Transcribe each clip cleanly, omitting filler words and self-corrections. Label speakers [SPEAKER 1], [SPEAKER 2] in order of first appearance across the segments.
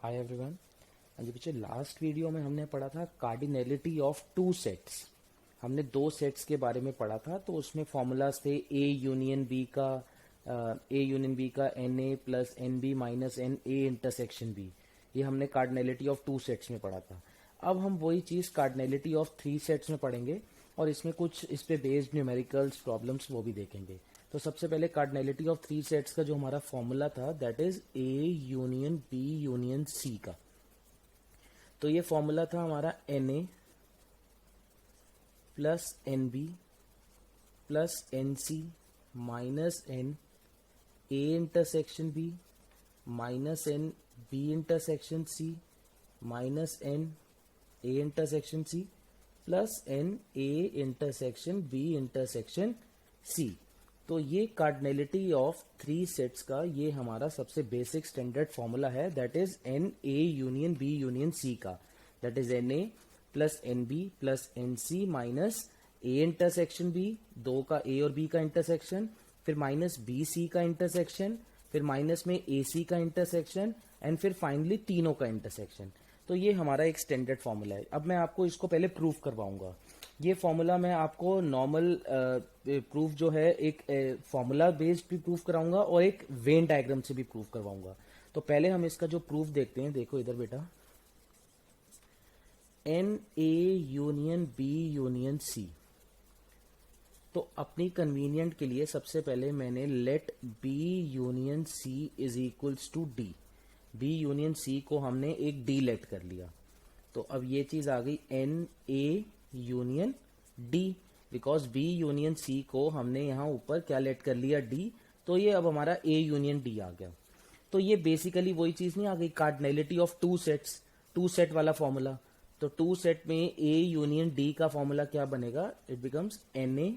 [SPEAKER 1] Hi everyone. हाँ जी, पीछे last video में हमने पढ़ा था कार्डिनलिटी ऑफ टू सेट्स। हमने दो सेट्स के बारे में पढ़ा था, तो उसमें फॉर्मूलाज थे ए यूनियन बी का N A plus N B minus N A intersection B. ये हमने कार्डिनलिटी ऑफ टू सेट्स में पढ़ा था। अब हम वही चीज कार्डिनलिटी ऑफ थ्री सेट्स में पढ़ेंगे और इसमें कुछ इस पे बेस्ड न्यूमेरिकल्स प्रॉब्लम्स वो भी देखेंगे। तो सबसे पहले कार्डिनलिटी ऑफ थ्री सेट्स का जो हमारा फॉर्मूला था that is A union B union C का। तो ये फॉर्मूला था हमारा N A plus N B plus N C minus N A intersection B minus N B intersection C minus N A intersection C plus N A intersection B intersection C. तो ये cardinality of three sets का ये हमारा सबसे basic standard formula है, that is N A union B union C का। That is N A plus N B plus N C minus A intersection B, दो का ए और बी का इंटरसेक्शन, फिर माइनस बी सी का इंटरसेक्शन, फिर minus में ए सी का इंटरसेक्शन एंड फिर फाइनली तीनों का इंटरसेक्शन। तो ये हमारा एक स्टैंडर्ड फॉर्मूला है। अब मैं आपको इसको पहले प्रूफ करवाऊंगा। ये फॉर्मूला मैं आपको नॉर्मल प्रूफ जो है एक फॉर्मूला बेस्ड भी प्रूफ कराऊंगा और एक वेन डायग्राम से भी प्रूफ करवाऊंगा। तो पहले हम इसका जो प्रूफ देखते हैं, देखो इधर बेटा, N A union B union C. तो अपनी कन्वीनियंट के लिए सबसे पहले मैंने let B union C is equals to D. B union C को हमने एक डी लेट कर लिया। तो अब ये चीज आ गई N A union D, because B union C को हमने यहां ऊपर क्या लेट कर लिया, डी। तो ये अब हमारा ए यूनियन डी आ गया। तो ये बेसिकली वही चीज नहीं आ गई, cardinality of two sets, two set वाला फॉर्मूला। तो टू सेट में ए यूनियन डी का फॉर्मूला क्या बनेगा, it becomes N A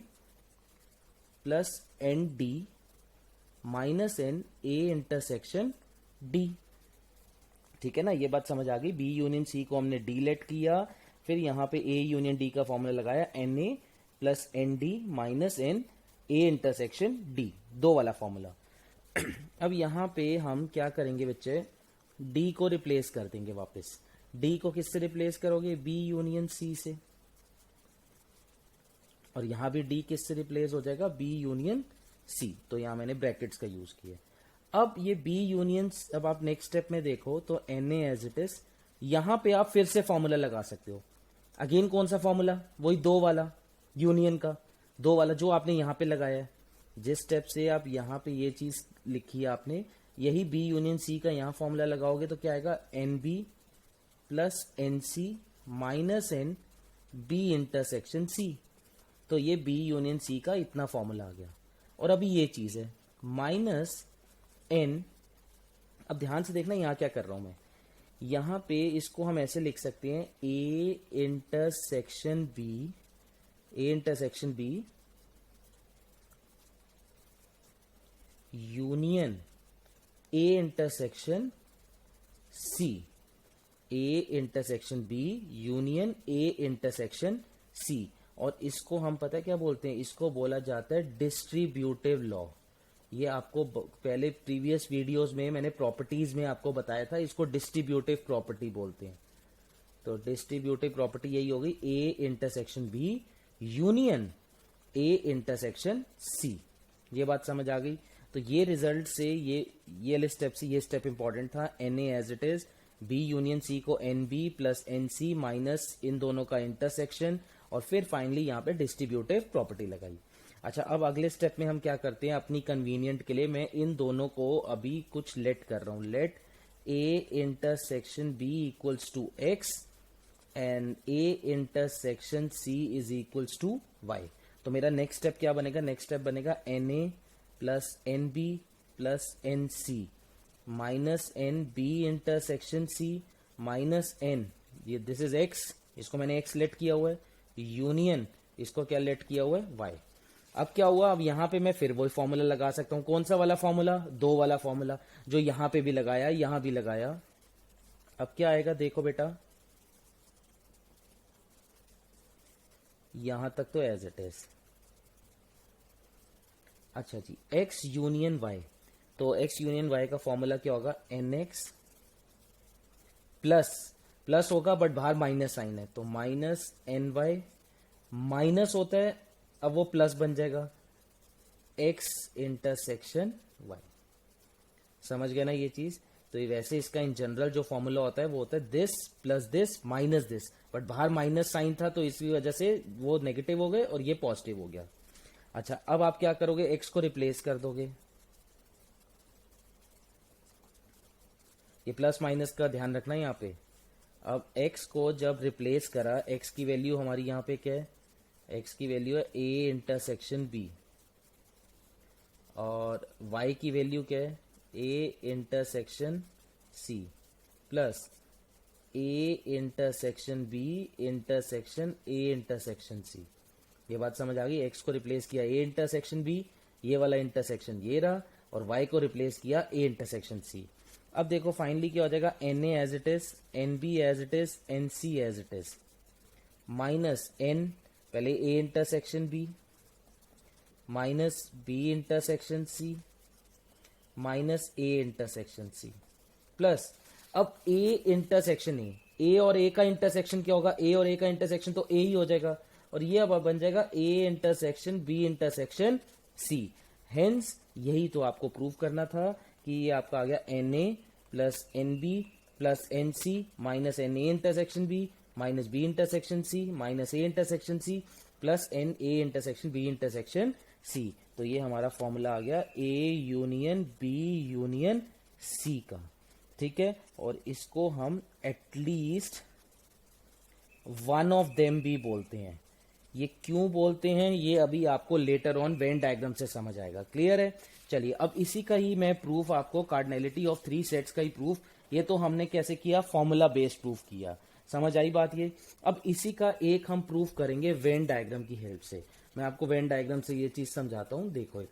[SPEAKER 1] plus N D minus N A intersection D. ठीक है ना, ये बात समझ आ गई। बी यूनियन सी को हमने डी लेट किया, फिर यहां पे ए यूनियन डी का फॉर्मूला लगाया N A plus N D minus N A intersection D, दो वाला फॉर्मूला। अब यहां पे हम क्या करेंगे बच्चे, डी को रिप्लेस कर देंगे वापस। डी को किससे रिप्लेस करोगे, बी यूनियन सी से, और यहां भी डी किससे रिप्लेस हो जाएगा, बी यूनियन सी। तो यहां मैंने ब्रैकेट्स का यूज किया। अब ये बी यूनियन, अब आप नेक्स्ट स्टेप में देखो तो N A as it is, यहां पे आप फिर से फॉर्मूला लगा सकते हो। अगेन कौन सा फॉर्मूला, वही दो वाला यूनियन का, दो वाला जो आपने यहां पे लगाया है। जिस स्टेप से आप यहां पे ये चीज लिखी है आपने, यही बी यूनियन सी का यहां फॉर्मूला लगाओगे तो क्या आएगा, N B plus N C minus N B intersection C. तो ये बी यूनियन सी का इतना फॉर्मूला आ गया। और अभी ये चीज है माइनस एन। अब ध्यान से देखना यहां क्या कर रहा हूं मैं, यहां पे इसको हम ऐसे लिख सकते हैं A intersection B, A intersection B union A intersection C, A intersection B union A intersection C. और इसको हम पता है क्या बोलते हैं, इसको बोला जाता है डिस्ट्रीब्यूटिव लॉ। ये आपको पहले प्रीवियस वीडियोस में मैंने प्रॉपर्टीज में आपको बताया था, इसको डिस्ट्रीब्यूटिव प्रॉपर्टी बोलते हैं। तो डिस्ट्रीब्यूटिव प्रॉपर्टी यही होगी, A intersection B union A intersection C. ये बात समझ आ गई। तो ये रिजल्ट से ये स्टेप से ये स्टेप इंपॉर्टेंट था, n A as it is, B union C को n B plus N C minus इन दोनों का इंटरसेक्शन, और फिर फाइनली यहां पे डिस्ट्रीब्यूटिव प्रॉपर्टी लगाई। अच्छा, अब अगले स्टेप में हम क्या करते हैं, अपनी कन्वीनियंट के लिए मैं इन दोनों को अभी कुछ लेट कर रहा हूं। Let A intersection B equals to X and A intersection C is equals to Y. तो मेरा नेक्स्ट स्टेप क्या बनेगा, नेक्स्ट स्टेप बनेगा N A plus N B plus N C minus N B intersection C minus N, ये this is X, इसको मैंने x late किया हुआ है, यूनियन इसको क्या लेट किया हुआ है, वाई। अब क्या हुआ, अब यहां पे मैं फिर वही फॉर्मूला लगा सकता हूं। कौन सा वाला फॉर्मूला, दो वाला फॉर्मूला, जो यहां पे भी लगाया यहां भी लगाया। अब क्या आएगा देखो बेटा, यहां तक तो एज इट इज। अच्छा जी, एक्स यूनियन वाई। तो एक्स यूनियन वाई का फॉर्मूला क्या होगा, एन एक्स प्लस प्लस होगा बट बाहर माइनस साइन है, तो माइनस एन वाई माइनस होता है, अब वो प्लस बन जाएगा एक्स इंटरसेक्शन वाई। समझ गए ना ये चीज? तो ये वैसे इसका इन जनरल जो फॉर्मूला होता है वो होता है this plus this minus this, but बाहर माइनस साइन था तो इसकी वजह से वो नेगेटिव हो गए और ये पॉजिटिव हो गया। अच्छा, अब आप क्या करोगे, एक्स को रिप्लेस कर दोगे। ये प्लस माइनस का ध्यान रखना यहाँ पे। अब x को जब रिप्लेस करा, x की वैल्यू हमारी यहाँ पे क्या है, x की वैल्यू है a इंटरसेक्शन b, और y की वैल्यू क्या है, a intersection c plus a intersection b intersection a intersection c। ये बात समझ आ गई? x को रिप्लेस किया a इंटरसेक्शन b, ये वाला इंटरसेक्शन ये रहा, और y को रिप्लेस किया a इंटरसेक्शन c। अब देखो फाइनली क्या हो जाएगा, n A as it is, n B as it is, n C as it is, minus n पहले A intersection B minus B intersection C minus A intersection C plus अब A intersection A और ए का intersection क्या होगा, ए और ए का intersection तो ए ही हो जाएगा, और ये अब बन जाएगा A intersection B intersection C. Hence यही तो आपको प्रूव करना था कि ये आपका आ गया N A plus N B plus N C minus N A intersection B minus B intersection C minus A intersection C plus N A intersection B intersection C. तो ये हमारा फॉर्मूला आ गया A union B union C का। ठीक है, और इसको हम एटलीस्ट वन ऑफ देम भी बोलते हैं। ये क्यों बोलते हैं ये अभी आपको लेटर ऑन वेन डायग्राम से समझ आएगा। क्लियर है? चलिए, अब इसी का ही मैं प्रूफ आपको, कार्डिनैलिटी ऑफ थ्री सेट्स का ही प्रूफ, ये तो हमने कैसे किया, फॉर्मूला बेस्ड प्रूफ किया। समझ आई बात ये? अब इसी का एक हम प्रूफ करेंगे वेन डायग्राम की हेल्प से। मैं आपको वेन डायग्राम से ये चीज समझाता हूं, देखो एक।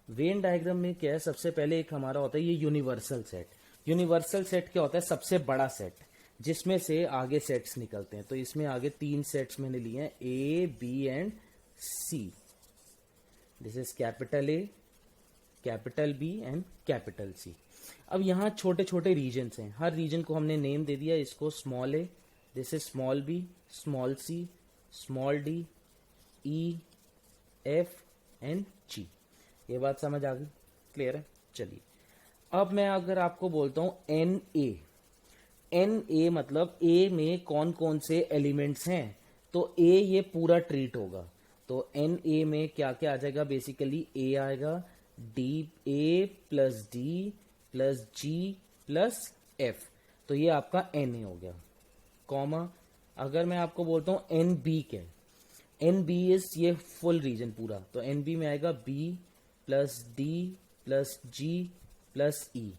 [SPEAKER 1] वेन डायग्राम में क्या है, सबसे पहले एक हमारा होता है ये यूनिवर्सल सेट। यूनिवर्सल सेट क्या होता है, सबसे बड़ा सेट जिसमें से आगे सेट्स निकलते हैं। तो इसमें आगे तीन सेट्स मैंने लिए हैं, A B and C. This is capital A, capital B and capital C. अब यहाँ छोटे छोटे रीजन्स हैं, हर रीजन को हमने नेम दे दिया। इसको small A, this is small B, small C, small D, E, F and G. ये बात समझ आ गई? क्लियर है? चलिए, अब मैं अगर आपको बोलता हूं एन ए, एन ए मतलब ए में कौन कौन से एलिमेंट्स हैं, तो ए ये पूरा ट्रीट होगा। तो एन ए में क्या क्या आ जाएगा, बेसिकली ए आएगा, D A plus D plus G plus F, तो ये आपका एन ए हो गया। कॉमा, अगर मैं आपको बोलता हूं एन बी क्या है, एन बी इज ये फुल रीजन पूरा, तो एन बी में आएगा B plus D plus G plus ई।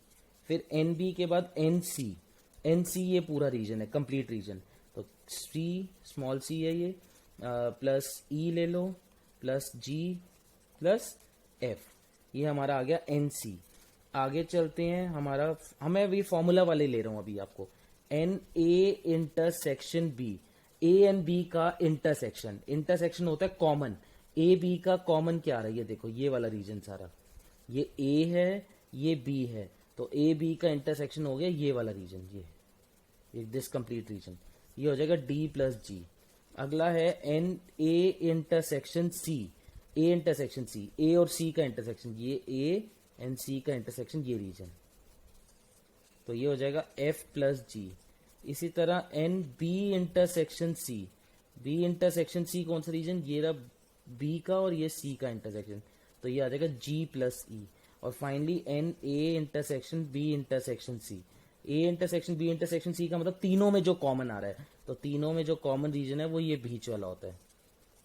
[SPEAKER 1] फिर एन बी के बाद एन सी, एन सी ये पूरा रीजन है, कंप्लीट रीजन, तो सी स्मॉल सी है ये, प्लस ई ले लो प्लस जी प्लस एफ, ये हमारा आ गया एन सी। आगे चलते हैं, हमारा हमें अभी फॉर्मूला वाले ले रहा हूं अभी आपको, N A intersection B, A and B का इंटरसेक्शन, इंटरसेक्शन होता है कॉमन, ए बी का कॉमन क्या आ रहा है, ये देखो ये वाला रीजन सारा, ये ए है ये बी है, तो ए बी का इंटरसेक्शन हो गया ये वाला रीजन, ये दिस कंप्लीट रीजन, ये हो जाएगा डी प्लस जी। अगला है n A intersection C, A intersection C, A और सी का इंटरसेक्शन, ये ए एंड सी का इंटरसेक्शन ये रीजन, तो ये हो जाएगा एफ प्लस जी। इसी तरह N B intersection C, B intersection C कौन सा रीजन, ये रहा बी का और ये सी का इंटरसेक्शन, तो ये आ जाएगा जी प्लस ई। और finally N A intersection B intersection C, A intersection B intersection C का मतलब तीनों में जो कॉमन आ रहा है, तो तीनों में जो कॉमन रीजन है वो ये बीच वाला होता है।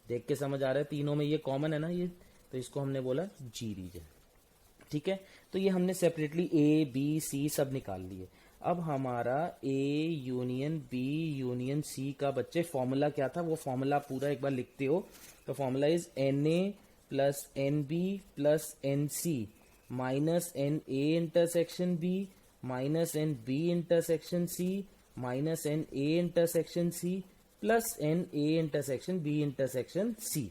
[SPEAKER 1] देख के समझ आ रहा है, तीनों में ये कॉमन है ना ये, तो इसको हमने बोला जी रीजन। ठीक है, तो ये हमने सेपरेटली ए बी सी सब निकाल लिए। अब हमारा A union B union C का बच्चे फॉर्मूला क्या था, वो फॉर्मूला पूरा एक बार लिखते हो, तो formula is N A plus N B plus N C minus N A intersection B minus N B intersection C minus N A intersection C plus N A intersection B intersection C.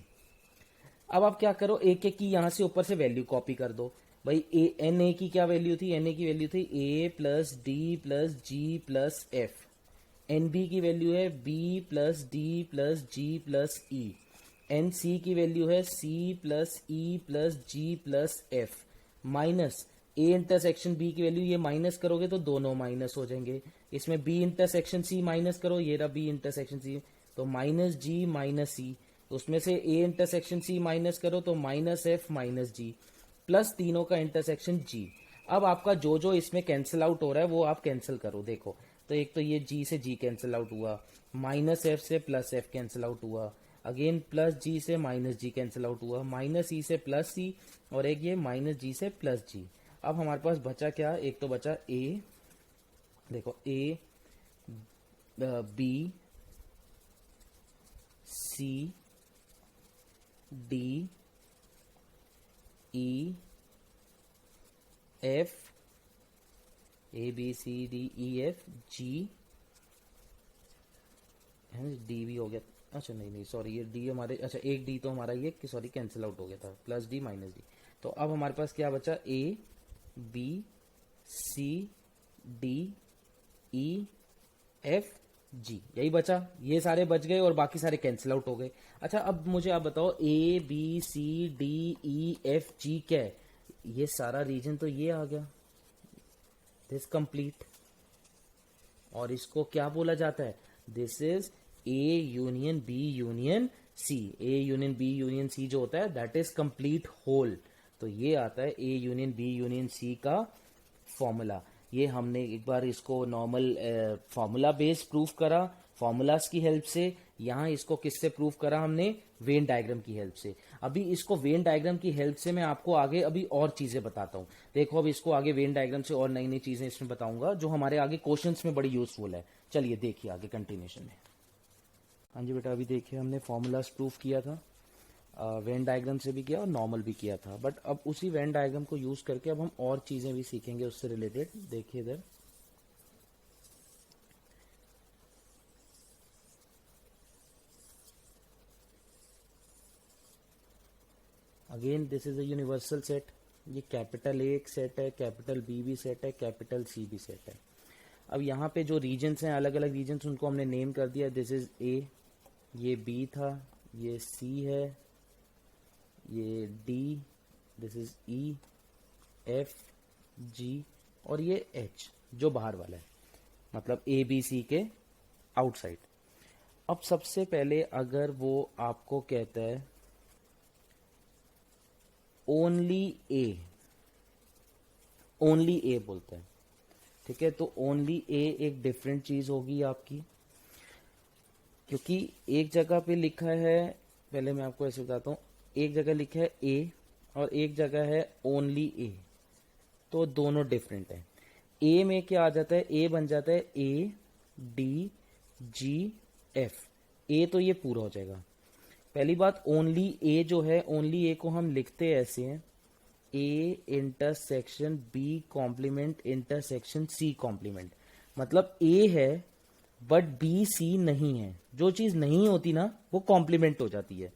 [SPEAKER 1] अब आप क्या करो, एक एक की यहां से ऊपर से वैल्यू कॉपी कर दो। भाई ए एन ए की क्या वैल्यू थी, एन ए की वैल्यू थी A plus D plus G plus F. N B की वैल्यू है B plus D plus G plus E. N C की वैल्यू है C plus E plus G plus F minus A intersection B की value, ये minus करोगे तो दोनों minus हो जाएंगे। इसमें बी इंटरसेक्शन सी माइनस करो, ये रहा बी इंटरसेक्शन सी, तो माइनस जी माइनस सी। उसमें से ए इंटरसेक्शन सी माइनस करो तो माइनस एफ माइनस जी, प्लस तीनों का इंटरसेक्शन जी। अब आपका जो जो इसमें कैंसिल आउट हो रहा है वो आप कैंसिल करो। देखो तो एक तो ये जी से जी कैंसिल आउट हुआ, माइनस एफ से प्लस एफ कैंसिल आउट हुआ, अगेन प्लस जी से माइनस जी कैंसिल आउट हुआ, माइनस ई से प्लस सी, और एक ये माइनस जी से प्लस जी। अब हमारे पास बचा क्या, एक तो बचा ए, देखो A B C D E F, A B C D E F G, D भी हो गया, अच्छा नहीं नहीं सॉरी ये डी हमारे, अच्छा एक डी तो हमारा ये कि सॉरी कैंसिल आउट हो गया था, प्लस डी माइनस डी। तो अब हमारे पास क्या बचा, A B C D E F G, यही बचा। ये सारे बच गए और बाकी सारे कैंसिल आउट हो गए। अच्छा अब मुझे आप बताओ A B C D E F G क्या है, ये सारा रीजन तो ये आ गया, दिस कंप्लीट। और इसको क्या बोला जाता है, this is A union B union C. A union B union C जो होता है दैट इज कंप्लीट होल। तो ये आता है A union B union C का फॉर्मूला। ये हमने एक बार इसको नॉर्मल फॉर्मूला बेस्ड प्रूफ करा फॉर्मूलाज की हेल्प से, यहाँ इसको किससे प्रूफ करा हमने, वेन डायग्राम की हेल्प से। अभी इसको वेन डायग्राम की हेल्प से मैं आपको आगे अभी और चीजें बताता हूँ। देखो अब इसको आगे वेन डायग्राम से और नई नई चीजें इसमें बताऊंगा जो हमारे आगे क्वेश्चंस में बड़ी यूजफुल है। चलिए देखिए आगे कंटिन्यूशन में। हाँ जी बेटा, अभी देखिए हमने फॉर्मूलाज प्रूफ किया था, वेन डायग्राम से भी किया और नॉर्मल भी किया था, बट अब उसी वेन डायग्राम को यूज करके अब हम और चीजें भी सीखेंगे उससे रिलेटेड। देखिए इधर again this is a universal set. ये कैपिटल ए एक सेट है, कैपिटल बी भी सेट है, कैपिटल सी भी सेट है। अब यहाँ पे जो रीजन्स हैं अलग अलग रीजन्स उनको हमने नेम कर दिया। दिस इज ए, ये बी था, ये सी है, ये D, this is E F G, और ये एच जो बाहर वाला है, मतलब ए बी सी के आउटसाइड। अब सबसे पहले अगर वो आपको कहता है ओनली ए, ओनली ए बोलता है, ठीक है, तो ओनली ए एक डिफरेंट चीज होगी आपकी, क्योंकि एक जगह पे लिखा है, पहले मैं आपको ऐसे बताता हूं, एक जगह लिखा है ए और एक जगह है ओनली ए, तो दोनों डिफरेंट है। ए में क्या आ जाता है, ए बन जाता है ए डी जी एफ, ए तो ये पूरा हो जाएगा। पहली बात ओनली ए जो है, ओनली ए को हम लिखते ऐसे हैं, A intersection B complement intersection C complement, मतलब ए है बट बी सी नहीं है। जो चीज नहीं होती ना वो कॉम्प्लीमेंट हो जाती है।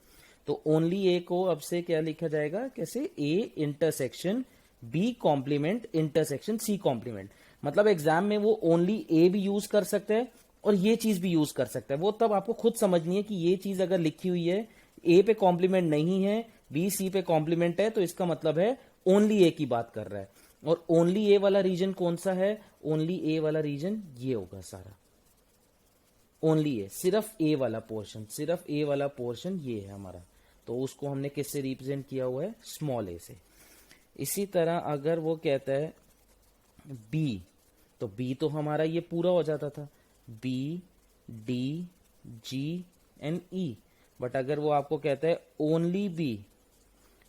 [SPEAKER 1] तो ओनली ए को अब से क्या लिखा जाएगा, कैसे, A intersection B complement intersection C complement. मतलब एग्जाम में वो ओनली ए भी यूज कर सकते हैं और ये चीज भी यूज कर सकता है। वो तब आपको खुद समझनी है कि ये चीज अगर लिखी हुई है ए पे कॉम्प्लीमेंट नहीं है, बी सी पे कॉम्प्लीमेंट है, तो इसका मतलब है ओनली ए की बात कर रहा है। और ओनली ए वाला रीजन कौन सा है, ओनली ए वाला रीजन ये होगा सारा, ओनली ए, सिर्फ ए वाला पोर्शन, सिर्फ ए वाला पोर्शन ये है हमारा। तो उसको हमने किससे रिप्रेजेंट किया हुआ है, स्मॉल ए से। इसी तरह अगर वो कहता है बी, तो बी तो हमारा ये पूरा हो जाता था, B D G and E. But अगर वो आपको कहता है ओनली बी,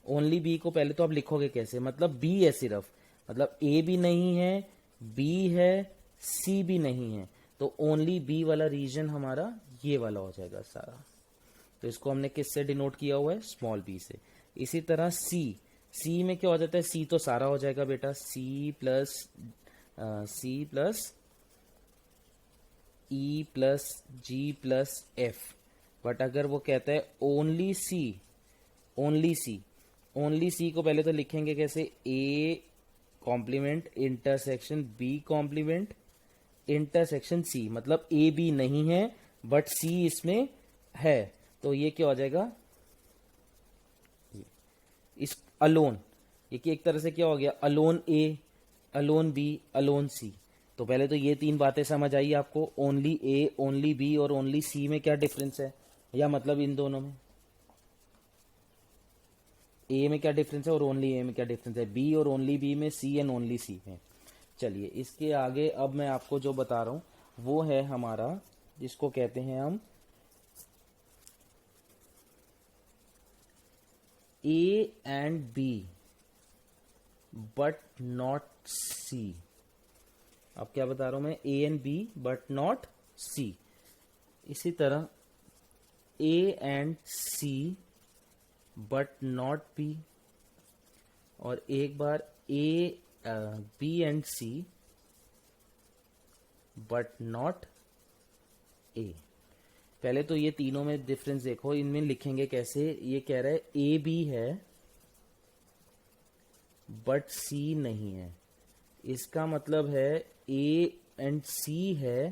[SPEAKER 1] ओनली बी को पहले तो आप लिखोगे कैसे, मतलब बी है सिर्फ, मतलब ए भी नहीं है, बी है, सी भी नहीं है, तो ओनली बी वाला रीजन हमारा ये वाला हो जाएगा सारा। तो इसको हमने किससे डिनोट किया हुआ है, स्मॉल बी से। इसी तरह सी, सी में क्या हो जाता है, सी तो सारा हो जाएगा बेटा, C plus E plus G plus F. But अगर वो कहता है only C, only C, only C को पहले तो लिखेंगे कैसे, A complement intersection B complement intersection C, मतलब ए बी नहीं है बट सी इसमें है, तो ये क्या हो जाएगा, इस अलोन, ये कि एक तरह से क्या हो गया, alone A alone B alone C. तो पहले तो ये तीन बातें समझ आई आपको, ओनली ए ओनली बी और ओनली सी में क्या डिफरेंस है, या मतलब इन दोनों में ए में क्या डिफरेंस है और ओनली ए में क्या डिफरेंस है, बी और ओनली बी में, सी एंड ओनली सी में। चलिए इसके आगे अब मैं आपको जो बता रहा हूं वो है हमारा, जिसको कहते हैं हम A and B but not C. अब क्या बता रहा हूं मैं, A and B but not C. इसी तरह A and C but not B, और एक बार A B and C but not A. पहले तो ये तीनों में डिफरेंस देखो, इनमें लिखेंगे कैसे, ये कह रहा है ए बी है बट सी नहीं है, इसका मतलब है ए एंड सी है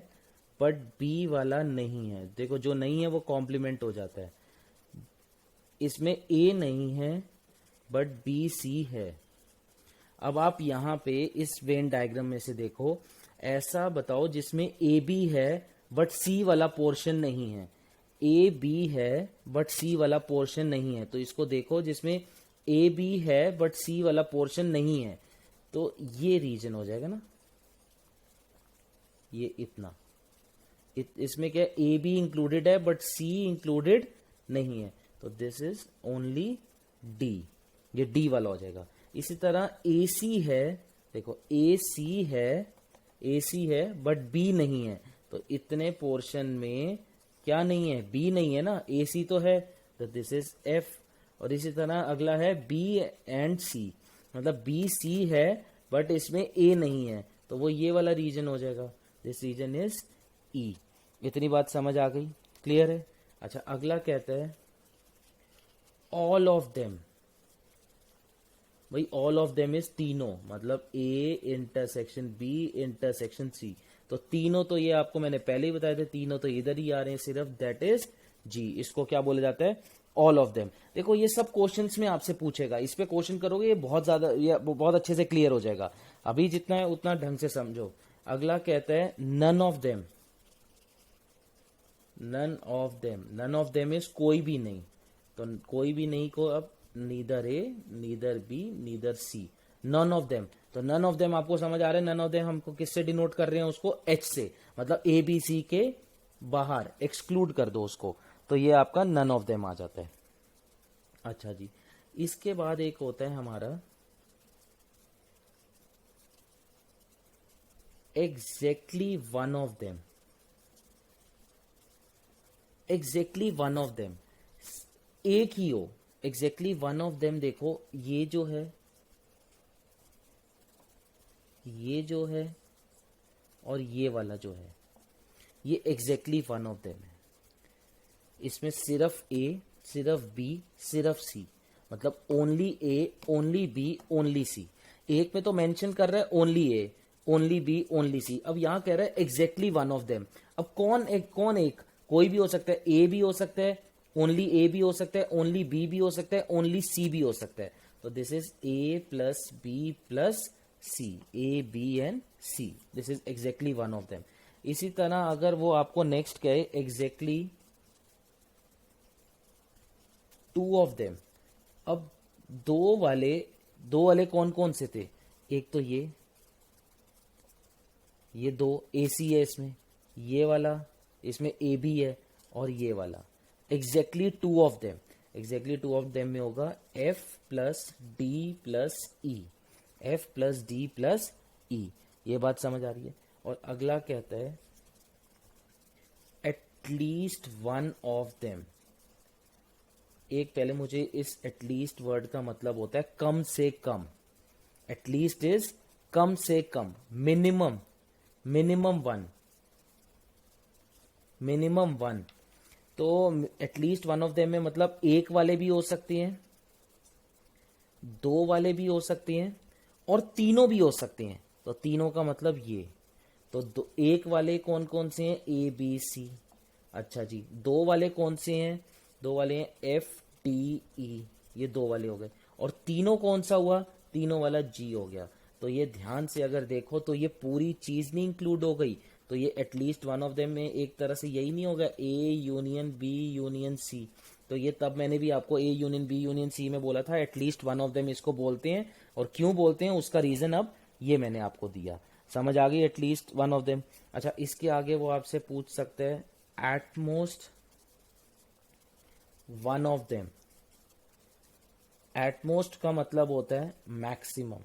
[SPEAKER 1] बट बी वाला नहीं है। देखो जो नहीं है वो कॉम्प्लीमेंट हो जाता है, इसमें ए नहीं है बट बी सी है। अब आप यहां पे इस वेन डायग्राम में से देखो, ऐसा बताओ जिसमें ए बी है बट सी वाला पोर्शन नहीं है, ए बी है बट सी वाला पोर्शन नहीं है, तो इसको देखो जिसमें ए बी है बट सी वाला पोर्शन नहीं है, तो ये रीजन हो जाएगा ना, ये इतना इसमें क्या, ए बी इंक्लूडेड है बट सी इंक्लूडेड नहीं है, तो दिस इज ओनली डी, ये डी वाला हो जाएगा। इसी तरह ए सी है, देखो ए सी है बट बी नहीं है, तो इतने पोर्शन में क्या नहीं है, बी नहीं है ना, ए सी तो है, तो दिस इज एफ। और इसी तरह अगला है बी एंड सी, मतलब बी सी है बट इसमें ए नहीं है, तो वो ये वाला रीजन हो जाएगा, दिस रीजन इज ई। इतनी बात समझ आ गई, क्लियर है। अच्छा अगला कहता है ऑल ऑफ देम, भाई ऑल ऑफ देम इज तीनों, मतलब A intersection B intersection C, तो तीनों तो ये आपको मैंने पहले ही बताया था, तीनों तो इधर ही आ रहे हैं सिर्फ, दैट इज जी। इसको क्या बोला जाता है, ऑल ऑफ देम। देखो ये सब क्वेश्चंस में आपसे पूछेगा, इस पे क्वेश्चन करोगे ये बहुत ज्यादा, ये बहुत अच्छे से क्लियर हो जाएगा, अभी जितना है उतना ढंग से समझो। अगला कहता है none of them, none of them, none of them is कोई भी नहीं, तो कोई भी नहीं को अब neither A neither B neither C, none of them, तो नन ऑफ देम आपको समझ आ रहा है, नन ऑफ देम हमको किससे डिनोट कर रहे हैं उसको, एच से, मतलब ए बी सी के बाहर एक्सक्लूड कर दो उसको, तो ये आपका नन ऑफ देम आ जाता है। अच्छा जी, इसके बाद एक होता है हमारा exactly one of them, exactly one of them, एक ही हो, एग्जैक्टली वन ऑफ देम। देखो ये जो है, ये जो है और ये वाला जो है, ये एग्जैक्टली वन ऑफ देम है, इसमें सिर्फ ए सिर्फ बी सिर्फ सी, मतलब only A only B only सी। एक में तो मेंशन कर रहा है only A only B only सी, अब यहां कह रहा है एग्जैक्टली वन ऑफ देम। अब कौन एक, कौन एक, कोई भी हो सकता है, ए भी हो सकता है, ओनली ए भी हो सकता है, ओनली बी भी हो सकता है, ओनली सी भी हो सकता है, तो this is A plus B plus C, A B and C, this is exactly one of them. इसी तरह अगर वो आपको नेक्स्ट कहे एग्जैक्टली टू ऑफ देम, अब दो वाले कौन कौन से थे, एक तो ये दो ए सी है इसमें, ये वाला इसमें ए बी है, और ये वाला exactly to of them, exactly to of them में होगा एफ प्लस डी प्लस ई, एफ प्लस डी प्लस ई, ये बात समझ आ रही है। और अगला कहता है एटलीस्ट वन ऑफ देम, एक पहले मुझे इस एटलीस्ट वर्ड का मतलब होता है कम से कम, एटलीस्ट इज कम से कम, minimum, minimum one, minimum one, तो एटलीस्ट वन ऑफ देम में मतलब एक वाले भी हो सकते हैं, दो वाले भी हो सकते हैं और तीनों भी हो सकते हैं। तो तीनों का मतलब ये, तो एक वाले कौन कौन से हैं, ए बी सी। अच्छा जी, दो वाले कौन से हैं, दो वाले हैं एफ डी ई, ये दो वाले हो गए। और तीनों कौन सा हुआ, तीनों वाला जी हो गया। तो ये ध्यान से अगर देखो तो ये पूरी चीज नहीं इंक्लूड हो गई, तो ये एटलीस्ट वन ऑफ देम में एक तरह से यही नहीं होगा, A union B union C. तो ये तब मैंने भी आपको A union B union C में बोला था, एटलीस्ट वन ऑफ देम इसको बोलते हैं। और क्यों बोलते हैं उसका रीजन अब ये मैंने आपको दिया, समझ आ गई, एटलीस्ट वन ऑफ देम। अच्छा, इसके आगे वो आपसे पूछ सकते हैं at most one of them. At most का मतलब होता है मैक्सिमम,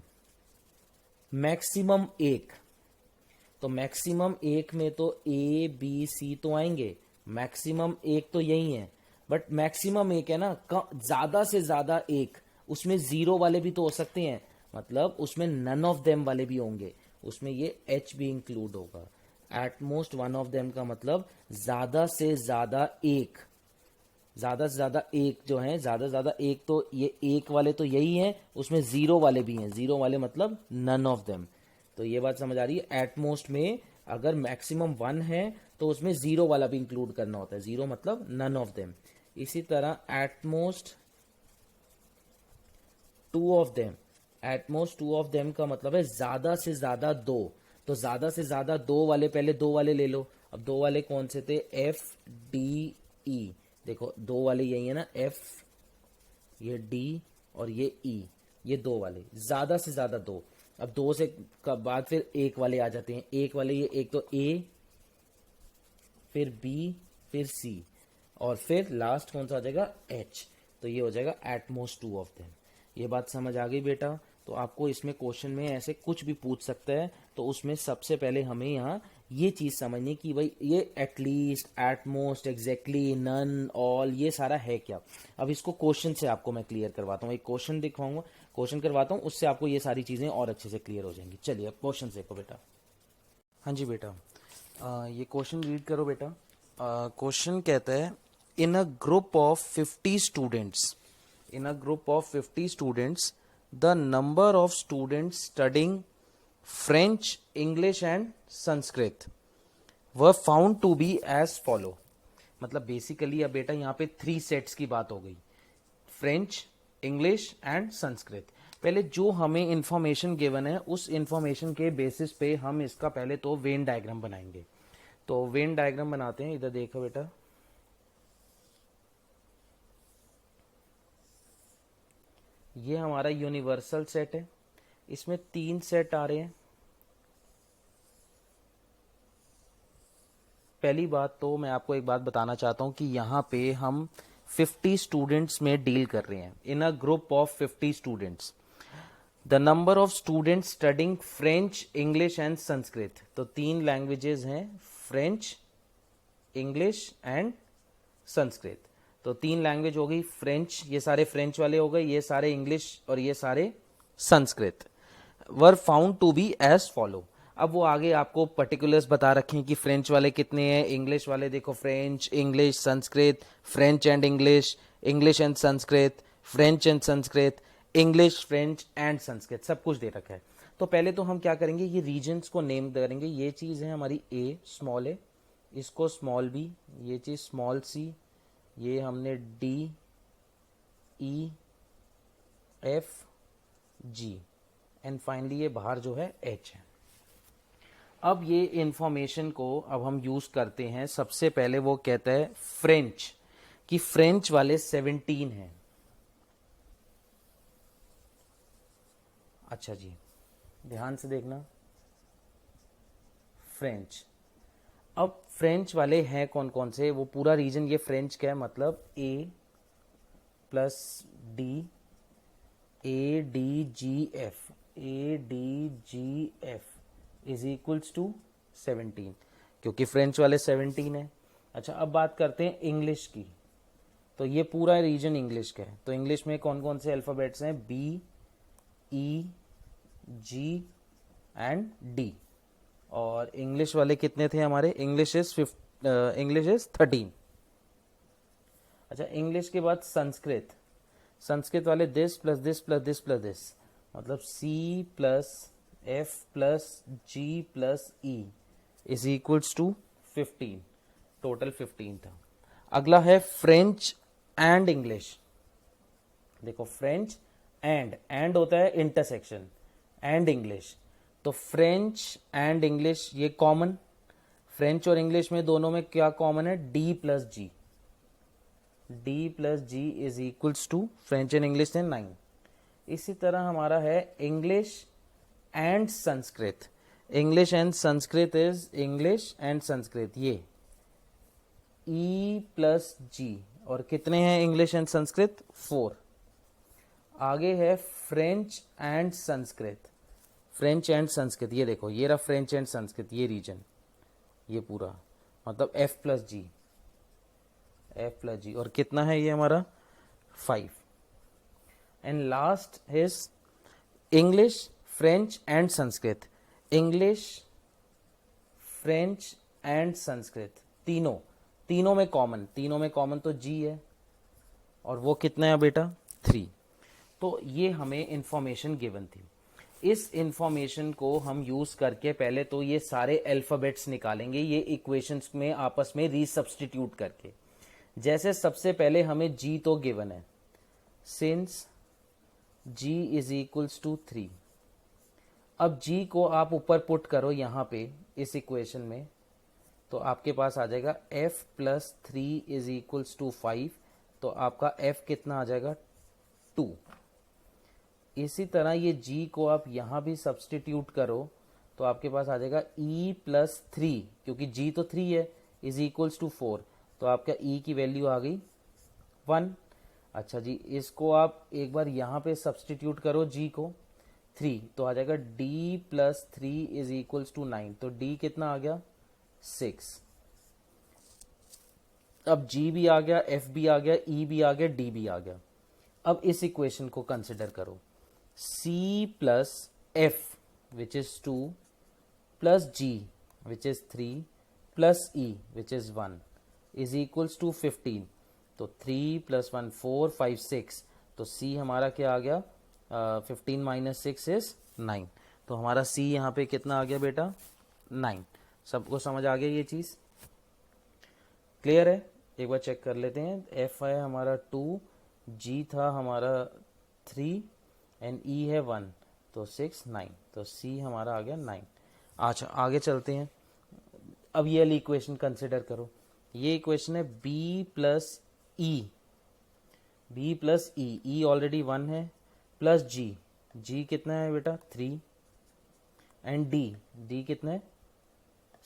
[SPEAKER 1] मैक्सिमम एक। तो मैक्सिमम एक में तो ए बी सी तो आएंगे, मैक्सिमम एक तो यही है, बट मैक्सिमम एक है ना, ज्यादा से ज्यादा एक, उसमें जीरो वाले भी तो हो सकते हैं, मतलब उसमें नन ऑफ देम वाले भी होंगे, उसमें ये एच भी इंक्लूड होगा। At most one of them का मतलब ज्यादा से ज्यादा एक, ज्यादा से ज्यादा एक जो है, ज्यादा से ज्यादा एक, तो ये एक वाले तो यही है, उसमें जीरो वाले भी हैं, जीरो वाले मतलब नन ऑफ देम। तो ये बात समझ आ रही है, एटमोस्ट में अगर मैक्सिमम वन है तो उसमें जीरो वाला भी इंक्लूड करना होता है, जीरो मतलब नन ऑफ देम। इसी तरह at most two of them, at most two of them का मतलब है ज्यादा से ज्यादा दो। तो ज्यादा से ज्यादा दो वाले, पहले दो वाले ले लो। अब दो वाले कौन से थे, एफ डी ई, देखो दो वाले यही है ना, एफ, ये डी और ये ई, ये दो वाले, ज्यादा से ज्यादा दो। अब दो से का बाद फिर एक वाले आ जाते हैं, एक वाले ये एक तो ए, फिर बी, फिर सी, और फिर लास्ट कौन सा आ जाएगा, एच। तो ये हो जाएगा एटमोस्ट टू ऑफ देम। ये बात समझ आ गई बेटा। तो आपको इसमें क्वेश्चन में ऐसे कुछ भी पूछ सकता है, तो उसमें सबसे पहले हमें यहाँ ये चीज समझनी कि भाई ये at least, at most, exactly, none, all, ये सारा है क्या। अब इसको क्वेश्चन से आपको मैं क्लियर करवाता हूँ, एक क्वेश्चन दिखाऊंगा, क्वेश्चन करवाता हूँ, उससे आपको ये सारी चीजें और अच्छे से क्लियर हो जाएंगी। चलिए अब क्वेश्चन देखो बेटा। हाँ जी बेटा, ये क्वेश्चन रीड करो बेटा। क्वेश्चन कहता है, in a group of 50 students, in a group of 50 students, the number of students studying French, English and Sanskrit were found to be as follow। मतलब बेसिकली अब बेटा यहाँ पे 3 सेट्स की बात हो गई, फ्रेंच, इंग्लिश एंड संस्कृत। पहले जो हमें इंफॉर्मेशन गिवन है उस इंफॉर्मेशन के बेसिस पे हम इसका पहले तो वेन डायग्राम बनाएंगे। तो वेन डायग्राम बनाते हैं, इधर देखो बेटा। ये हमारा यूनिवर्सल सेट है, इसमें 3 सेट आ रहे हैं। पहली बात तो मैं आपको एक बात बताना चाहता हूं कि यहाँ पे हम 50 स्टूडेंट्स में डील कर रहे हैं, in a group of 50 students. The number of students studying French, English and Sanskrit. तो 3 लैंग्वेजेस हैं, फ्रेंच, इंग्लिश एंड संस्कृत। तो 3 लैंग्वेज हो गई, फ्रेंच, ये सारे फ्रेंच वाले हो गए, ये सारे इंग्लिश और ये सारे Sanskrit. Were found to be as follow. अब वो आगे आपको पर्टिकुलर्स बता रखे हैं कि फ्रेंच वाले कितने हैं, इंग्लिश वाले देखो, French, English, Sanskrit, French and English, English and Sanskrit, French and Sanskrit, English, French and Sanskrit, सब कुछ दे रखा है। तो पहले तो हम क्या करेंगे, ये रीजन्स को नेम करेंगे। ये चीज है हमारी ए, स्मॉल ए, इसको स्मॉल बी, ये चीज स्मॉल सी, ये हमने D, E, F, G and finally ये बाहर जो है एच है। अब ये इंफॉर्मेशन को अब हम यूज करते हैं। सबसे पहले वो कहता है फ्रेंच, कि फ्रेंच वाले 17 हैं। अच्छा जी, ध्यान से देखना, फ्रेंच। अब फ्रेंच वाले हैं कौन कौन से, वो पूरा रीजन ये फ्रेंच का है, मतलब A plus D, A D G F, A D G F is equals to 17, क्योंकि फ्रेंच वाले 17 है। अच्छा, अब बात करते हैं इंग्लिश की। तो ये पूरा रीजन इंग्लिश का है। तो इंग्लिश में कौन कौन से अल्फाबेट्स हैं, B, E, G and D. और इंग्लिश वाले कितने थे हमारे, इंग्लिश इज 13। अच्छा, इंग्लिश के बाद संस्कृत। संस्कृत वाले this plus this plus this plus this, मतलब C plus F plus G plus E is equals to 15, total 15 था। अगला है फ्रेंच एंड इंग्लिश। देखो फ्रेंच एंड होता है इंटरसेक्शन, एंड इंग्लिश, तो फ्रेंच एंड इंग्लिश ये कॉमन, फ्रेंच और इंग्लिश में दोनों में क्या कॉमन है, D plus G, D plus G is equals to French and English से 9। इसी तरह हमारा है English and Sanskrit, English and Sanskrit is English and Sanskrit, ये ई प्लस जी, और कितने हैं इंग्लिश एंड संस्कृत, 4। आगे है French and Sanskrit, French and Sanskrit, ये देखो ये रहा फ्रेंच एंड संस्कृत, ये रीजन, ये पूरा मतलब एफ प्लस जी, एफ प्लस जी, और कितना है ये हमारा 5। And last is English French and Sanskrit, English French and Sanskrit, तीनों में कॉमन, तीनों में कॉमन तो जी है, और वो कितना है बेटा 3। तो ये हमें इंफॉर्मेशन गिवन थी। इस इंफॉर्मेशन को हम यूज करके पहले तो ये सारे अल्फाबेट्स निकालेंगे, ये इक्वेशंस में आपस में रीसब्स्टिट्यूट करके। जैसे सबसे पहले हमें जी तो गिवन है, since G is equals to 3। अब जी को आप ऊपर पुट करो यहाँ पे इस इक्वेशन में, तो आपके पास आ जाएगा f plus 3 is equals to 5, तो आपका f कितना आ जाएगा 2। इसी तरह ये g को आप यहाँ भी सब्सटीट्यूट करो, तो आपके पास आ जाएगा e प्लस 3, क्योंकि g तो 3 है, इज इक्वल्स टू 4, तो आपका e की वैल्यू आ गई 1। अच्छा जी, इसको आप एक बार यहाँ पे सब्सटीट्यूट करो g को 3, तो आ जाएगा d plus 3 is equals to 9, तो d कितना आ गया 6। अब g भी आ गया, f भी आ गया, e भी आ गया, d भी आ गया। अब इस इक्वेशन को कंसिडर करो, c plus f which is 2 plus g which is 3 plus e which is 1 is equals to 15, तो 3 प्लस 1 4 5 6, तो c हमारा क्या आ गया 15 माइनस 6 इज 9, तो हमारा c यहाँ पे कितना आ गया बेटा 9। सबको समझ आ गया ये चीज, क्लियर है? एक बार चेक कर लेते हैं। f है हमारा 2, g था हमारा 3 एंड e है 1, तो 6 9, तो c हमारा आ गया 9। अच्छा आगे चलते हैं। अब ये वाली इक्वेशन कंसिडर करो, ये इक्वेशन है b प्लस ई, b प्लस ई ऑलरेडी 1 है, प्लस g कितना है बेटा 3 एंड d कितना है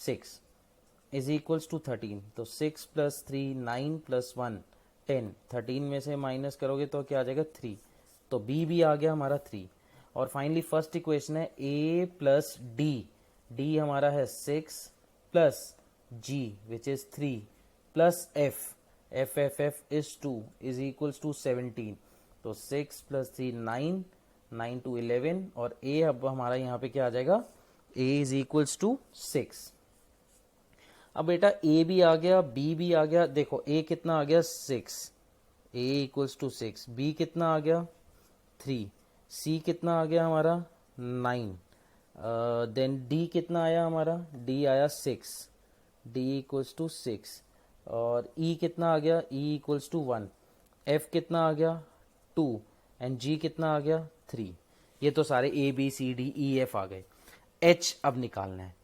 [SPEAKER 1] 6 इज इक्वल्स टू 13, तो 6 प्लस 3 9 प्लस 1 10, 13 में से माइनस करोगे तो क्या आ जाएगा 3, तो b भी आ गया हमारा 3। और फाइनली फर्स्ट इक्वेशन है a प्लस d हमारा है 6 plus g which is 3 plus f is 2 to equals to 17, तो 6 प्लस 3 9 टू 11, और a अब हमारा यहाँ पे क्या आ जाएगा a इज इक्वल्स टू 6। अब बेटा a भी आ गया, b भी आ गया, देखो a कितना आ गया 6, a इक्वल्स टू 6, b कितना आ गया 3, c कितना आ गया हमारा 9, देन d कितना आया हमारा, d आया 6, d इक्वल्स टू 6, और e कितना आ गया, e इक्वल्स टू 1, f कितना आ गया 2 एंड g कितना आ गया 3। ये तो सारे a b c d e f आ गए। h अब निकालना है,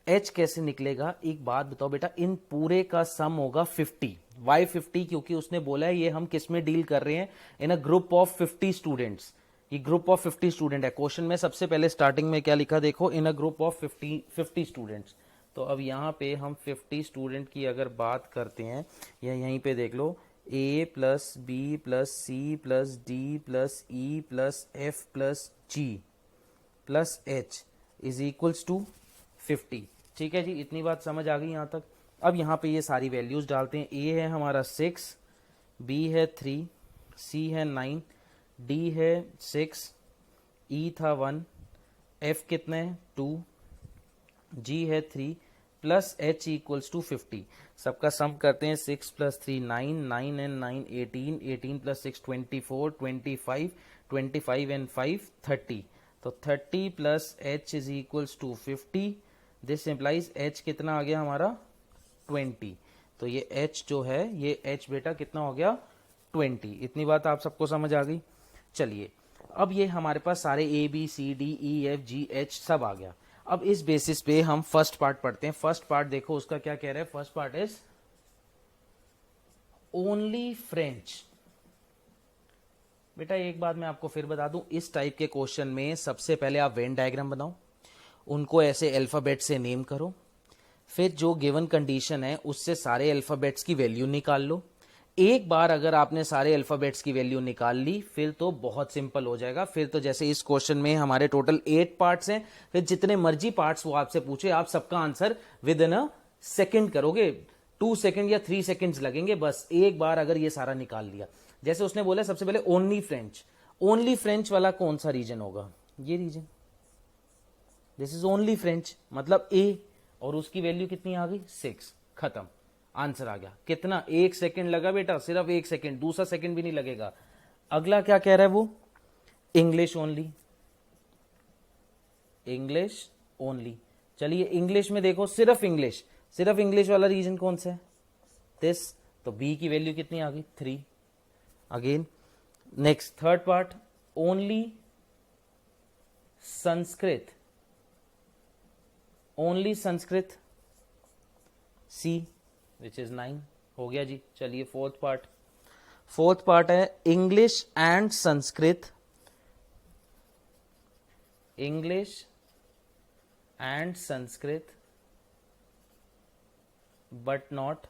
[SPEAKER 1] h कैसे निकलेगा एक बात बताओ बेटा, इन पूरे का सम होगा 50। वाई 50? क्योंकि उसने बोला है ये हम किस में डील कर रहे हैं, in a group of 50 students, ये ग्रुप ऑफ 50 स्टूडेंट है। क्वेश्चन में सबसे पहले स्टार्टिंग में क्या लिखा देखो, इन अ ग्रुप ऑफ 50 स्टूडेंट्स, तो अब यहाँ पे हम 50 स्टूडेंट की अगर बात करते हैं, या यहीं पे देख लो a plus B plus C plus D plus E plus F plus G plus H is equals to 50। ठीक है जी, इतनी बात समझ आ गई यहाँ तक। अब यहाँ पे ये सारी वैल्यूज डालते हैं, a है हमारा 6, b है 3, c है 9, d है 6, e था 1, f कितना है 2, g है 3 प्लस एच इक्वल्स टू 50। सबका सम करते हैं, 6 प्लस 3 9, 9 एंड 9 18, 18 प्लस 6 24, 25, 25 एंड 5 30। तो 30 plus H is equals to 50। This implies H कितना आ गया हमारा 20। तो ये एच जो है, ये एच बेटा कितना हो गया 20। इतनी बात आप सबको समझ आ गई। चलिए अब ये हमारे पास सारे A B C D E F G H सब आ गया। अब इस बेसिस पे हम फर्स्ट पार्ट पढ़ते हैं। फर्स्ट पार्ट देखो उसका क्या कह रहा है। First part is only French. बेटा एक बात मैं आपको फिर बता दूं, इस टाइप के क्वेश्चन में सबसे पहले आप वेन डायग्राम बनाओ, उनको ऐसे अल्फाबेट से नेम करो, फिर जो गिवन कंडीशन है उससे सारे अल्फाबेट्स की वैल्यू निकाल लो। एक बार अगर आपने सारे अल्फाबेट्स की वैल्यू निकाल ली फिर तो बहुत सिंपल हो जाएगा। फिर तो जैसे इस क्वेश्चन में हमारे टोटल 8 पार्ट्स हैं, फिर जितने मर्जी पार्ट्स वो आपसे पूछे आप सबका answer with in a second करोगे। 2 सेकेंड या 3 सेकेंड्स लगेंगे बस, एक बार अगर ये सारा निकाल लिया। जैसे उसने बोला सबसे पहले ओनली फ्रेंच, ओनली फ्रेंच वाला कौन सा रीजन होगा, ये reason, this is only French मतलब ए, और उसकी वैल्यू कितनी आ गई 6, खत्म, आंसर आ गया। कितना, 1 सेकेंड लगा बेटा, सिर्फ 1 सेकेंड, दूसरा सेकेंड भी नहीं लगेगा। अगला क्या कह रहा है वो, इंग्लिश ओनली, इंग्लिश ओनली। चलिए इंग्लिश में देखो, सिर्फ इंग्लिश, सिर्फ इंग्लिश वाला रीजन कौन सा है, दिस, तो बी की वैल्यू कितनी आ गई 3। Again next third part, only Sanskrit, only Sanskrit, C which is 9 हो गया जी। चलिए फोर्थ पार्ट, फोर्थ पार्ट है English and Sanskrit, English and Sanskrit but not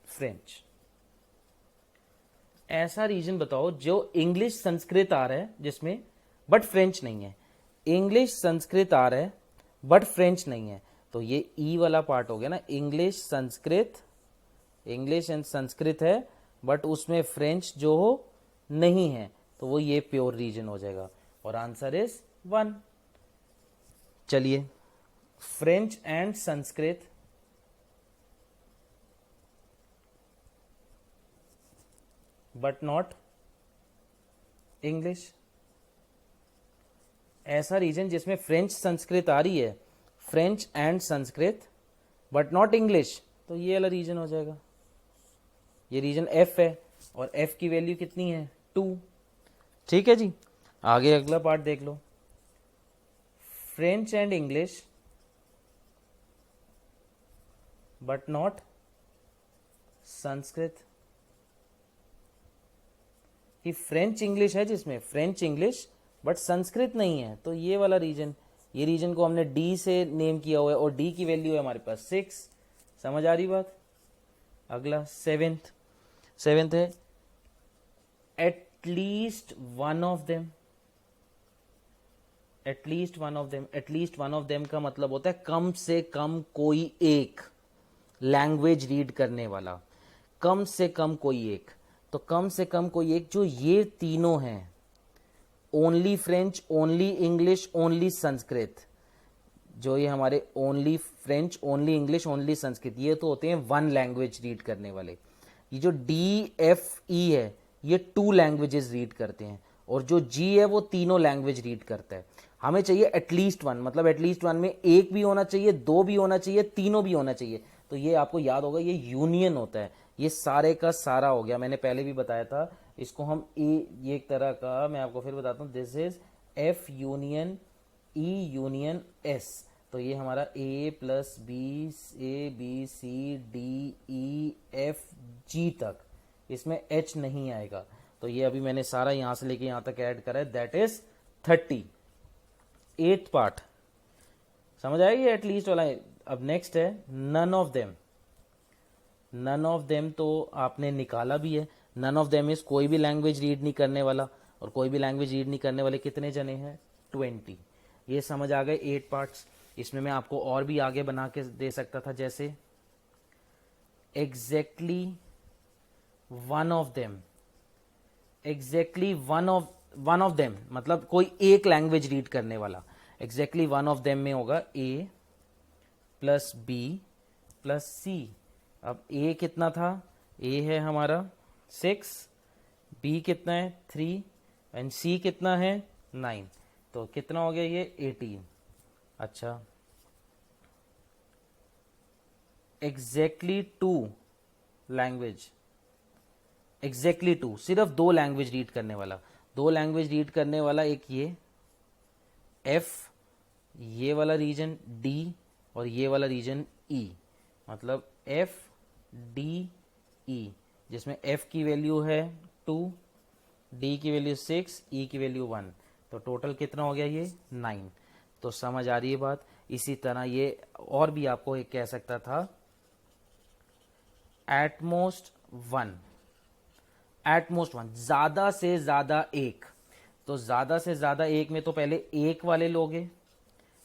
[SPEAKER 1] French. ऐसा रीजन बताओ जो इंग्लिश संस्कृत आ रहा है जिसमें बट फ्रेंच नहीं है, इंग्लिश संस्कृत आ रहा है बट फ्रेंच नहीं है, तो ये ई वाला पार्ट हो गया ना, English Sanskrit, English and Sanskrit है बट उसमें फ्रेंच जो हो नहीं है, तो वो ये प्योर रीजन हो जाएगा और आंसर इज 1। चलिए French and Sanskrit but not English, ऐसा रीजन जिसमें फ्रेंच संस्कृत आ रही है, French and Sanskrit but not English, तो ये वाला रीजन हो जाएगा। ये रीजन एफ है और एफ की वैल्यू कितनी है 2। ठीक है जी, आगे अगला पार्ट देख लो, French and English but not Sanskrit. कि फ्रेंच इंग्लिश है जिसमें फ्रेंच इंग्लिश बट संस्कृत नहीं है, तो ये वाला रीजन, ये रीजन को हमने डी से नेम किया हुआ है और डी की वैल्यू है हमारे पास 6। समझ आ रही बात। अगला सेवेंथ, सेवेंथ है at least one of them, at least one of them, at least one of them का मतलब होता है कम से कम कोई एक लैंग्वेज रीड करने वाला, कम से कम कोई एक, तो कम से कम कोई एक जो ये तीनों हैं, only French, only English, only Sanskrit, जो ये हमारे only French, only English, only Sanskrit, ये तो होते हैं वन लैंग्वेज रीड करने वाले। ये जो डी एफ ई है ये 2 लैंग्वेजेस रीड करते हैं और जो जी है वो तीनों लैंग्वेज रीड करता है। हमें चाहिए एटलीस्ट वन, मतलब एटलीस्ट वन में एक भी होना चाहिए, 2 भी होना चाहिए, तीनों भी होना चाहिए। तो ये आपको याद होगा ये यूनियन होता है, ये सारे का सारा हो गया, मैंने पहले भी बताया था। इसको हम ए, ये एक तरह का, मैं आपको फिर बताता हूँ, this is F union E union S, तो ये हमारा A plus B, A B C D E F G तक, इसमें एच नहीं आएगा। तो ये अभी मैंने सारा यहां से लेके यहां तक ऐड करा है, दैट इज 30। 8th पार्ट समझ आएगी एटलीस्ट वाला। अब नेक्स्ट है none of them, none of them तो आपने निकाला भी है, नन ऑफ देम इज कोई भी लैंग्वेज रीड नहीं करने वाला, और कोई भी लैंग्वेज रीड नहीं करने वाले कितने जने हैं 20। ये समझ आ गए 8 पार्ट्स। इसमें मैं आपको और भी आगे बना के दे सकता था, जैसे exactly one of them, exactly one of them मतलब कोई एक लैंग्वेज रीड करने वाला, एग्जैक्टली वन ऑफ देम में होगा ए प्लस बी प्लस सी। अब ए कितना था, ए है हमारा 6, बी कितना है 3 एंड सी कितना है 9। तो कितना हो गया ये 18। अच्छा, एग्जैक्टली 2 लैंग्वेज, एग्जैक्टली 2, सिर्फ 2 लैंग्वेज रीड करने वाला, 2 लैंग्वेज रीड करने वाला, एक ये एफ, ये वाला रीजन डी, और ये वाला रीजन ई, मतलब एफ डी ई, जिसमें एफ की वैल्यू है 2, डी की वैल्यू 6, ई की वैल्यू 1। तो टोटल कितना हो गया ये 9। तो समझ आ रही है बात। इसी तरह ये और भी आपको एक कह सकता था, एटमोस्ट 1, एटमोस्ट 1, ज्यादा से ज्यादा एक। तो ज्यादा से ज्यादा एक में तो पहले एक वाले लोगे,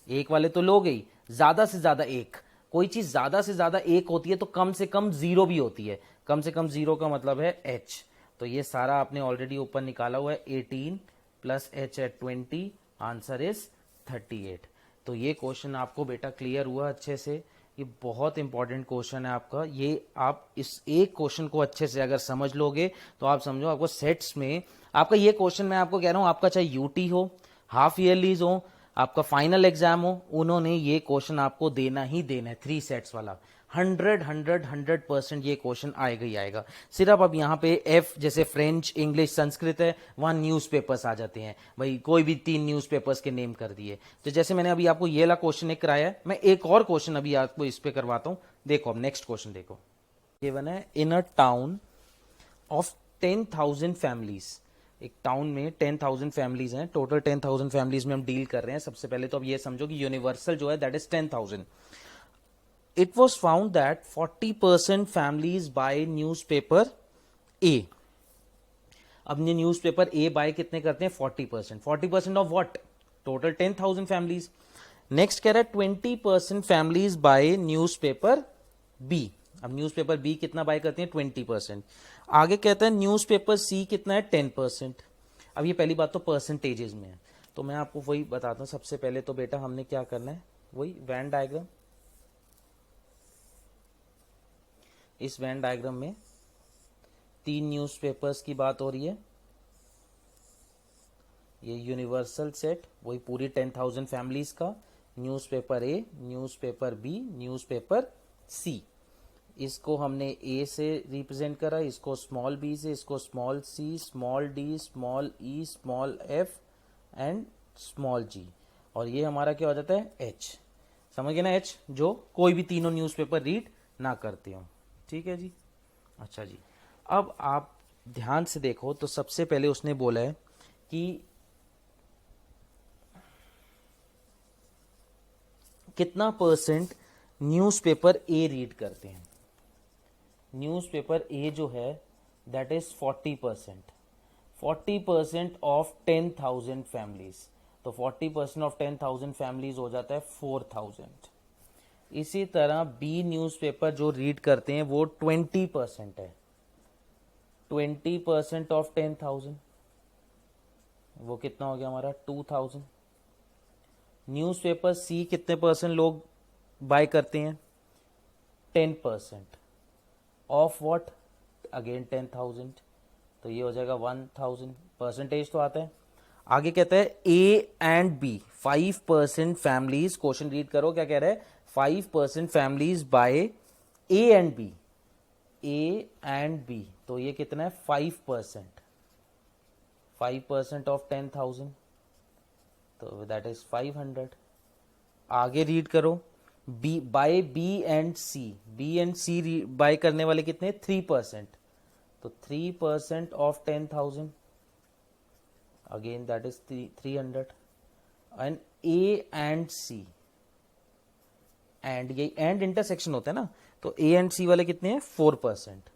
[SPEAKER 1] एक वाले तो लोगे ही, ज्यादा से ज्यादा एक, कोई चीज ज्यादा से ज्यादा एक होती है तो कम से कम 0 भी होती है, कम से कम 0 का मतलब है h। तो ये सारा आपने ऑलरेडी ऊपर निकाला हुआ है, 18 प्लस h है 20, आंसर इज 38। तो ये क्वेश्चन आपको बेटा क्लियर हुआ अच्छे से, ये बहुत इंपॉर्टेंट क्वेश्चन है आपका। ये आप इस एक क्वेश्चन को अच्छे से अगर समझ लोगे तो आप समझो आपको सेट्स में आपका ये क्वेश्चन, मैं आपको कह रहा हूं, आपका चाहे यूटी हो, हाफ ईयरलीज हो, आपका फाइनल एग्जाम हो, उन्होंने ये क्वेश्चन आपको देना ही देना है, 3 सेट्स वाला। 100% ये क्वेश्चन आएगा ही आएगा। सिर्फ अब यहाँ पे एफ, जैसे फ्रेंच, इंग्लिश, संस्कृत है, वहां न्यूज़पेपर्स आ जाते हैं भाई, कोई भी 3 न्यूज़पेपर्स के नेम कर दिए। तो जैसे मैंने अभी आपको ये वाला क्वेश्चन एक कराया है, मैं एक और क्वेश्चन अभी आपको इस पे करवाता हूं। देखो अब नेक्स्ट क्वेश्चन देखो, गिवन है in a town of 10,000 families. एक टाउन में 10,000 फैमिलीज हैं, टोटल 10,000 फैमिलीज में हम डील कर रहे हैं। सबसे पहले तो अब ये समझो कि यूनिवर्सल जो है that is 10,000। It was found that 40% families buy newspaper A. अब ये न्यूज़पेपर ए बाय कितने करते हैं, 40%। 40% of what, total 10,000 families. Next कह रहा है 20% फैमिलीज बाय न्यूज़पेपर बी। अब न्यूज़पेपर बी कितना बाय करते हैं, 20%। आगे कहता है न्यूज़पेपर सी कितना है, 10%। अब ये पहली बात तो परसेंटेजेस में है, तो मैं आपको वही बताता हूं। सबसे पहले तो बेटा हमने क्या करना है, वही वेन डायग्राम। इस वेन डायग्राम में 3 न्यूज़पेपर्स की बात हो रही है, ये यूनिवर्सल सेट, वही पूरी 10,000 फैमिलीज का, न्यूज़पेपर ए, न्यूज़पेपर बी, न्यूज़पेपर सी। इसको हमने ए से रिप्रेजेंट करा, इसको स्मॉल बी से, इसको small C, small D, small E, small F and small G. और ये हमारा क्या हो जाता है, एच। समझ गए ना, एच, जो कोई भी तीनों न्यूज़पेपर रीड ना करते हो। ठीक है जी। अच्छा जी, अब आप ध्यान से देखो तो सबसे पहले उसने बोला है कि कितना परसेंट न्यूज़पेपर ए रीड करते हैं। न्यूज़पेपर ए जो है दैट इज 40%। 40% ऑफ 10,000 फैमिलीज, तो 40% ऑफ 10,000 फैमिलीज हो जाता है 4,000। इसी तरह बी न्यूज़पेपर जो रीड करते हैं वो 20% है। 20% ऑफ 10,000, वो कितना हो गया हमारा 2,000। न्यूज़पेपर सी कितने परसेंट लोग बाय करते हैं, 10% ऑफ व्हाट, अगेन 10,000, तो ये हो जाएगा 1,000। परसेंटेज तो आता है। आगे कहता है A and B 5% families, question read करो क्या कह रहा है, 5% families buy A and B, A and B, तो ये कितना है 5%। 5% ऑफ 10,000, तो दैट इज 500। आगे रीड करो, B buy B and C, B and C buy करने वाले कितने, 3%, तो 3% of 10,000, again that is 300। And A and C, and ये एंड इंटरसेक्शन होता है ना, तो ए एंड सी वाले कितने हैं, 4%।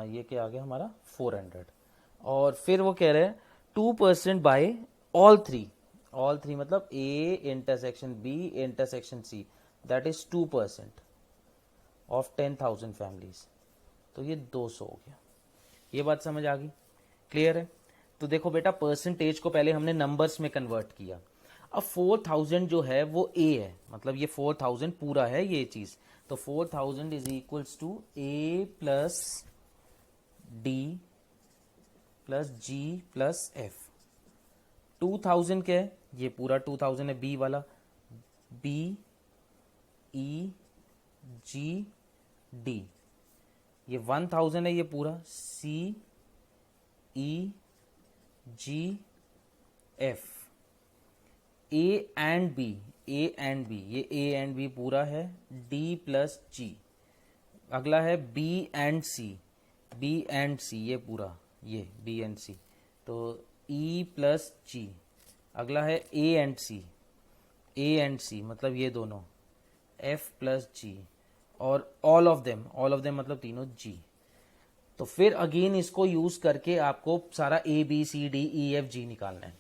[SPEAKER 1] ये क्या आ गया हमारा 400। और फिर वो कह रहे हैं 2% buy all three, all three मतलब A intersection B intersection C, that is 2% of 10,000 families, तो ये 200 हो गया। ये बात समझ आ गई, क्लियर है। तो देखो बेटा परसेंटेज को पहले हमने नंबर्स में कन्वर्ट किया। अब 4000 जो है वो ए है, मतलब ये 4000 पूरा है ये चीज, तो 4000 is equals to A plus D plus G plus F. 2000 क्या है, ये पूरा 2000 है बी वाला, बी ई जी डी। ये 1000 है ये पूरा, C E G F. A and B, A and B, ये ए एंड बी पूरा है, डी प्लस जी। अगला है B and C, B and C ये पूरा, ये बी एंड सी, तो ई प्लस जी। अगला है A and C, A and सी मतलब ये दोनों, एफ प्लस जी, और ऑल ऑफ देम मतलब तीनों जी। तो फिर अगेन इसको यूज करके आपको सारा A B C D E F G निकालना है।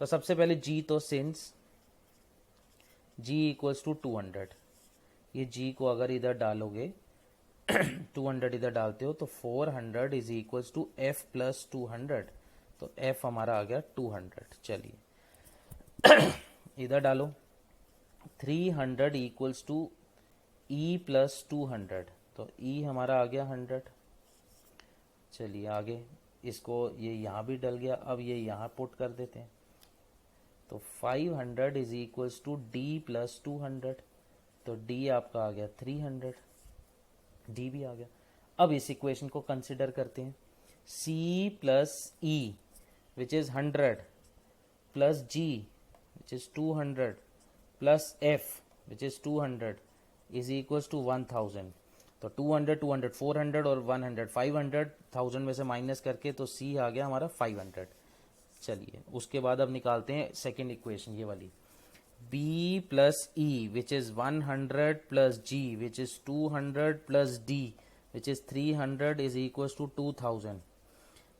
[SPEAKER 1] तो सबसे पहले जी, तो सिंस जी इक्वल्स टू 200, ये जी को अगर इधर डालोगे 200 इधर डालते हो तो 400 is equals to F plus 200, तो एफ हमारा आ गया 200। चलिए इधर डालो 300 इक्वल्स टू ई प्लस 200, तो ई हमारा आ गया 100। चलिए आगे इसको, ये यहाँ भी डल गया, अब ये यहाँ पुट कर देते हैं, तो 500 is equals to D plus 200, तो डी आपका आ गया 300, डी भी आ गया। अब इस इक्वेशन को कंसिडर करते हैं, c plus E which is 100 plus g which is 200 plus f which is 200 is equals to 1000। तो 200 200 400 और 100 500, 1000 में से माइनस करके तो c आ गया हमारा 500। चलिए उसके बाद अब निकालते हैं सेकेंड इक्वेशन, ये वाली, b plus E which is 100 plus g which is 200 plus d which is 300 is equal to 2000।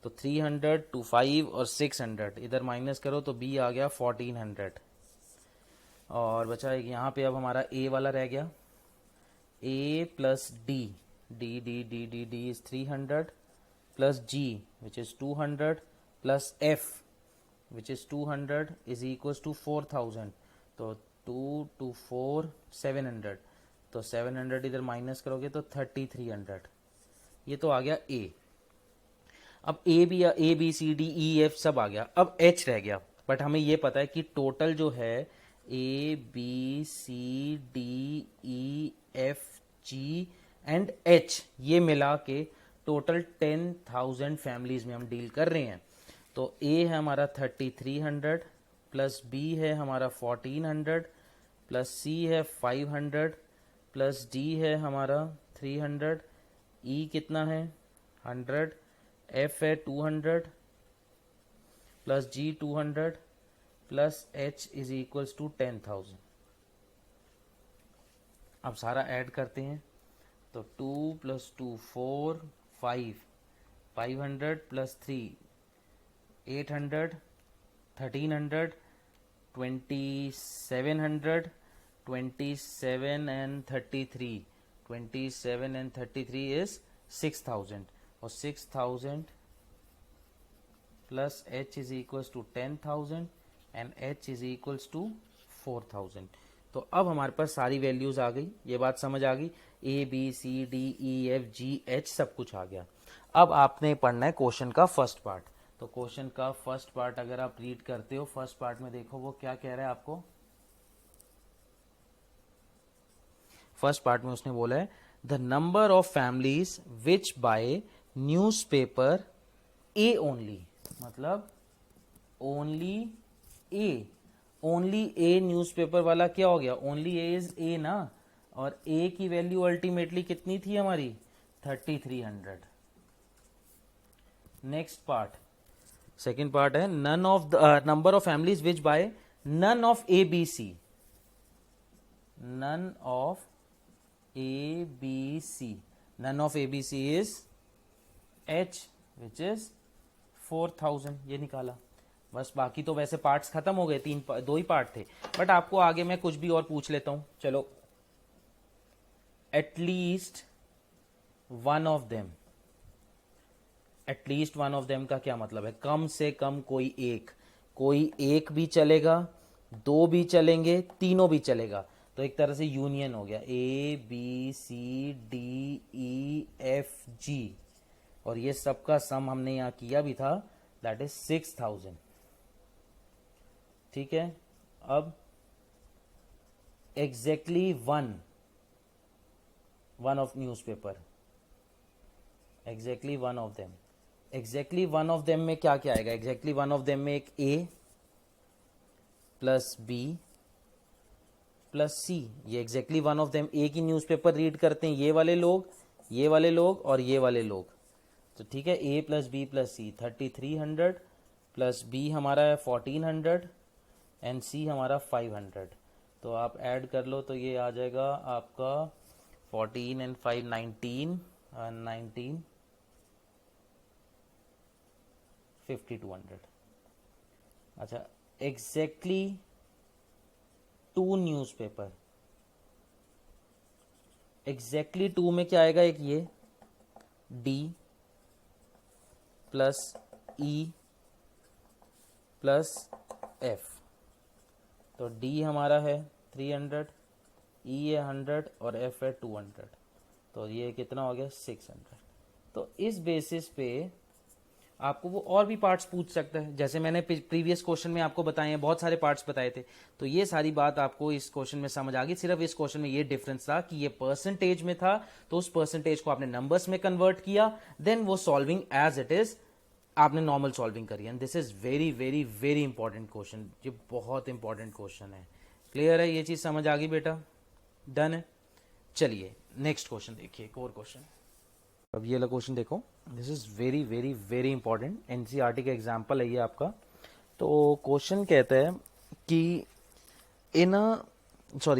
[SPEAKER 1] तो 300 टू 5 और 600 इधर माइनस करो तो b आ गया 1400, और बचा यहाँ पे अब हमारा a वाला रह गया, a plus d, d d d d d is 300 plus g which is 200 plus f which is 200 is equals to 4000, तो 2 to 4 700, तो 700 इधर माइनस करोगे तो 3300। ये तो आ गया A। अब A B C D E F सब आ गया, अब H रह गया, बट हमें ये पता है कि टोटल जो है A B C D E F G and H ये मिला के टोटल 10,000 फैमिलीज में हम डील कर रहे हैं। तो A है हमारा 3300 प्लस B है हमारा 1400 प्लस C है 500 प्लस D है हमारा 300, E कितना है 100, F है 200 plus G 200 plus H is equals to 10,000। अब सारा ऐड करते हैं, तो 2 plus 2 4 5 500 plus 3 800 1300 2700 27 and 33 27 and 33 is 6000, और 6000 plus h is equals to 10,000 and h is equals to 4000। तो अब हमारे पास सारी वैल्यूज आ गई, ये बात समझ आ गई, a b c d e f g h सब कुछ आ गया। अब आपने पढ़ना है क्वेश्चन का फर्स्ट पार्ट। तो क्वेश्चन का फर्स्ट पार्ट अगर आप रीड करते हो, फर्स्ट पार्ट में देखो वो क्या कह रहा है आपको। फर्स्ट पार्ट में उसने बोला है the number of families which buy newspaper A only, मतलब only A, only A newspaper वाला क्या हो गया, ओनली ए इज ए ना, और ए की वैल्यू अल्टीमेटली कितनी थी हमारी 3300। नेक्स्ट पार्ट, सेकेंड पार्ट है none of the number of families which buy none of A B C, none of A B C, none of A B C is H which is 4000, ये निकाला। बस बाकी तो वैसे parts खत्म हो गए, दो ही पार्ट थे, बट आपको आगे मैं कुछ भी और पूछ लेता हूं। चलो, at least one of them at least one of them का क्या मतलब है, कम से कम कोई एक भी चलेगा, दो भी चलेंगे, तीनों भी चलेगा। तो एक तरह से यूनियन हो गया, A B C D E F G, और ये सबका सम हमने यहाँ किया भी था, दैट इज 6000। ठीक है, अब exactly one of newspaper, exactly one of them, exactly one of them में क्या क्या आएगा, एग्जैक्टली वन ऑफ देम में एक ए प्लस बी प्लस सी, ये एग्जैक्टली वन ऑफ देम, ए की न्यूज़पेपर रीड करते हैं ये वाले लोग, ये वाले लोग और ये वाले लोग। तो ठीक है, ए प्लस बी प्लस सी 3300 प्लस बी हमारा है 1400 एंड सी हमारा 500। तो आप ऐड कर लो तो ये आ जाएगा आपका 14 एंड 5 19 19 5200। अच्छा, exactly two newspaper, exactly two में क्या आएगा, एक ये D plus E plus F. तो डी हमारा है 300, ई है 100 और एफ है 200। तो ये कितना हो गया 600। तो इस बेसिस पे आपको वो और भी पार्ट्स पूछ सकता है, जैसे मैंने प्रीवियस क्वेश्चन में आपको बताए हैं, बहुत सारे पार्ट्स बताए थे। तो ये सारी बात आपको इस क्वेश्चन में समझ आ गई। सिर्फ इस क्वेश्चन में ये डिफरेंस था कि ये परसेंटेज में था, तो उस परसेंटेज को आपने नंबर्स में कन्वर्ट किया, देन वो सॉल्विंग एज इट इज आपने नॉर्मल सॉल्विंग करी। And this is very very very important question, ये बहुत इंपॉर्टेंट क्वेश्चन है। क्लियर है, ये चीज समझ आ गई बेटा, डन है। चलिए नेक्स्ट क्वेश्चन देखिए, एक और क्वेश्चन। अब ये वाला क्वेश्चन देखो, this is very very very important, NCERT का एग्जाम्पल है ये आपका। तो क्वेश्चन कहता है कि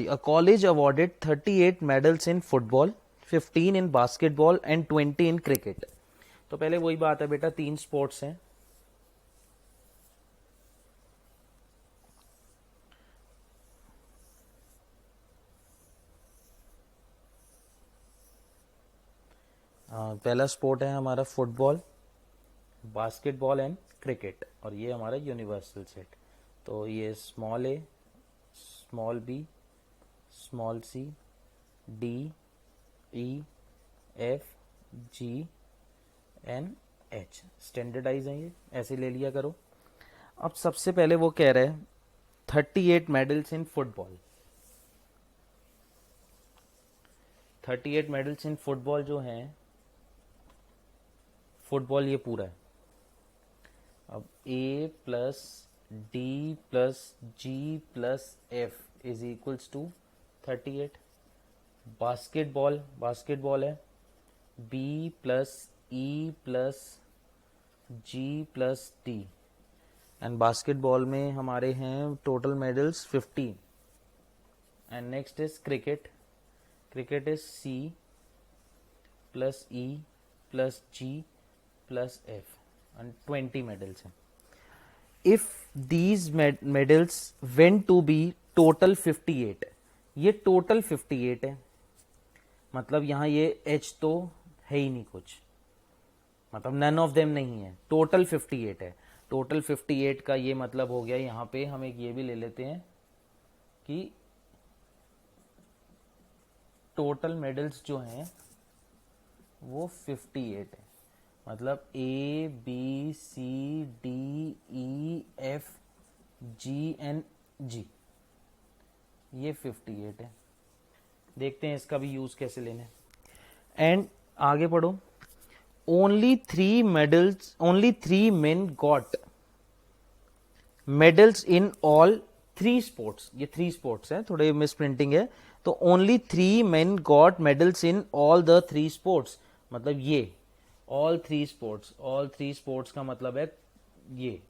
[SPEAKER 1] a college awarded 38 medals in football, 15 in basketball and 20 in cricket. तो पहले वही बात है बेटा, 3 स्पोर्ट्स हैं। पहला स्पोर्ट है हमारा फुटबॉल, बास्केटबॉल एंड क्रिकेट, और ये हमारा यूनिवर्सल सेट। तो ये स्मॉल ए, स्मॉल बी, स्मॉल सी, D, E, F, G N H, standardise है ये, ऐसे ले लिया करो। अब सबसे पहले वो कह रहे हैं 38 medals in football. 38 medals in football जो हैं, फुटबॉल ये पूरा है। अब A plus D plus G plus F is equals to 38। Basketball है B plus E plus G plus D, and basketball में हमारे हैं total medals 15। And next is cricket is C plus E plus G plus F and 20 medals हैं। If these medals went to be total 58, ये total 58 है, मतलब यहां ये H तो है ही नहीं कुछ, मतलब नन ऑफ देम नहीं है, टोटल 58 है। टोटल 58 का ये मतलब हो गया, यहां पे हम एक ये भी ले लेते हैं कि टोटल मेडल्स जो हैं वो 58 है, मतलब A B C D E F G N G, ये 58 है। देखते हैं इसका भी यूज कैसे लेने। एंड आगे पढ़ो, only 3 men got medals in all 3 sports. ये 3 स्पोर्ट्स है, थोड़े मिस प्रिंटिंग है। तो only 3 men got medals in all the 3 sports, मतलब ये ऑल 3 स्पोर्ट्स का मतलब है ये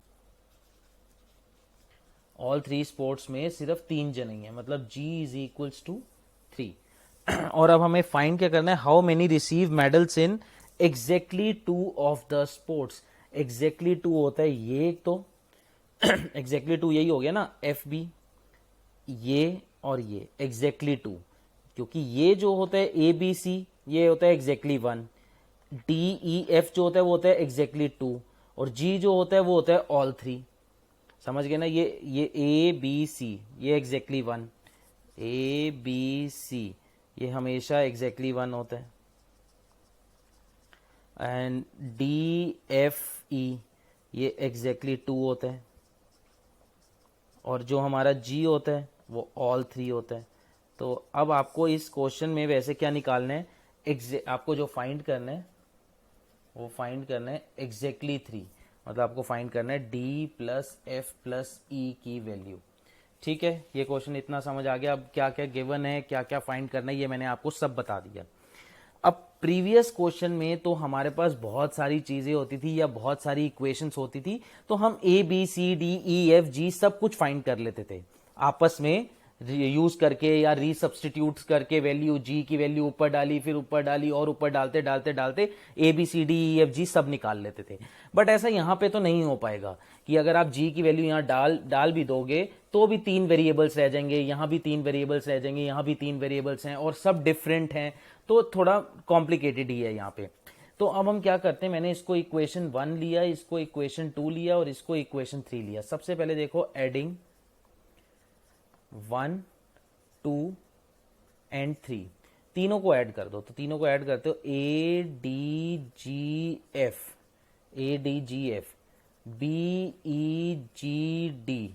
[SPEAKER 1] ऑल 3 स्पोर्ट्स में सिर्फ 3 जने हैं, मतलब G इज इक्वल्स टू 3। और अब हमें फाइंड क्या करना है, how many receive medals in exactly 2 of the sports. Exactly 2 होता है ये, तो एग्जैक्टली 2 यही हो गया ना, एफ बी, ये और ये एग्जैक्टली 2, क्योंकि ये जो होता है ए बी सी ये होता है एग्जैक्टली 1, डी ई एफ जो होता है वो होता है एग्जैक्टली 2, और जी जो होता है वो होता है ऑल 3। समझ गए ना? ये ए बी सी ये एग्जैक्टली 1, ए बी सी ये हमेशा एग्जैक्टली 1 होता है, एंड डी एफ ई ये एग्जैक्टली 2 होता है, और जो हमारा जी होता है वो ऑल 3 होता है। तो अब आपको इस क्वेश्चन में वैसे क्या निकालना है, आपको जो फाइंड करना है वो फाइंड करना है एग्जैक्टली 3, मतलब आपको फाइंड करना है डी प्लस एफ प्लस ई की वैल्यू। ठीक है, ये क्वेश्चन इतना समझ आ गया। अब क्या क्या गिवन है, क्या क्या फाइंड करना है, ये मैंने आपको सब बता दिया। अब प्रीवियस क्वेश्चन में तो हमारे पास बहुत सारी चीजें होती थी या बहुत सारी इक्वेशंस होती थी, तो हम A B C D E F G सब कुछ फाइंड कर लेते थे आपस में यूज करके या रीसब्स्टिट्यूट करके। वैल्यू जी की वैल्यू ऊपर डाली, फिर ऊपर डाली, और ऊपर डालते डालते डालते A B C D E F G सब निकाल लेते थे। बट ऐसा यहां पे तो नहीं हो पाएगा कि अगर आप जी की वैल्यू यहां डाल भी दोगे तो भी 3 वेरिएबल्स रह जाएंगे, यहां भी 3 वेरिएबल्स रह जाएंगे, यहां भी 3 वेरिएबल्स हैं और सब डिफरेंट हैं, तो थोड़ा कॉम्प्लिकेटेड ही है यहाँ पे। तो अब हम क्या करते हैं, मैंने इसको इक्वेशन 1 लिया, इसको इक्वेशन 2 लिया और इसको इक्वेशन 3 लिया। सबसे पहले देखो एडिंग 1 2 एंड 3, तीनों को ऐड कर दो। तो तीनों को ऐड करते हो A D G F, A D G F, B E G D,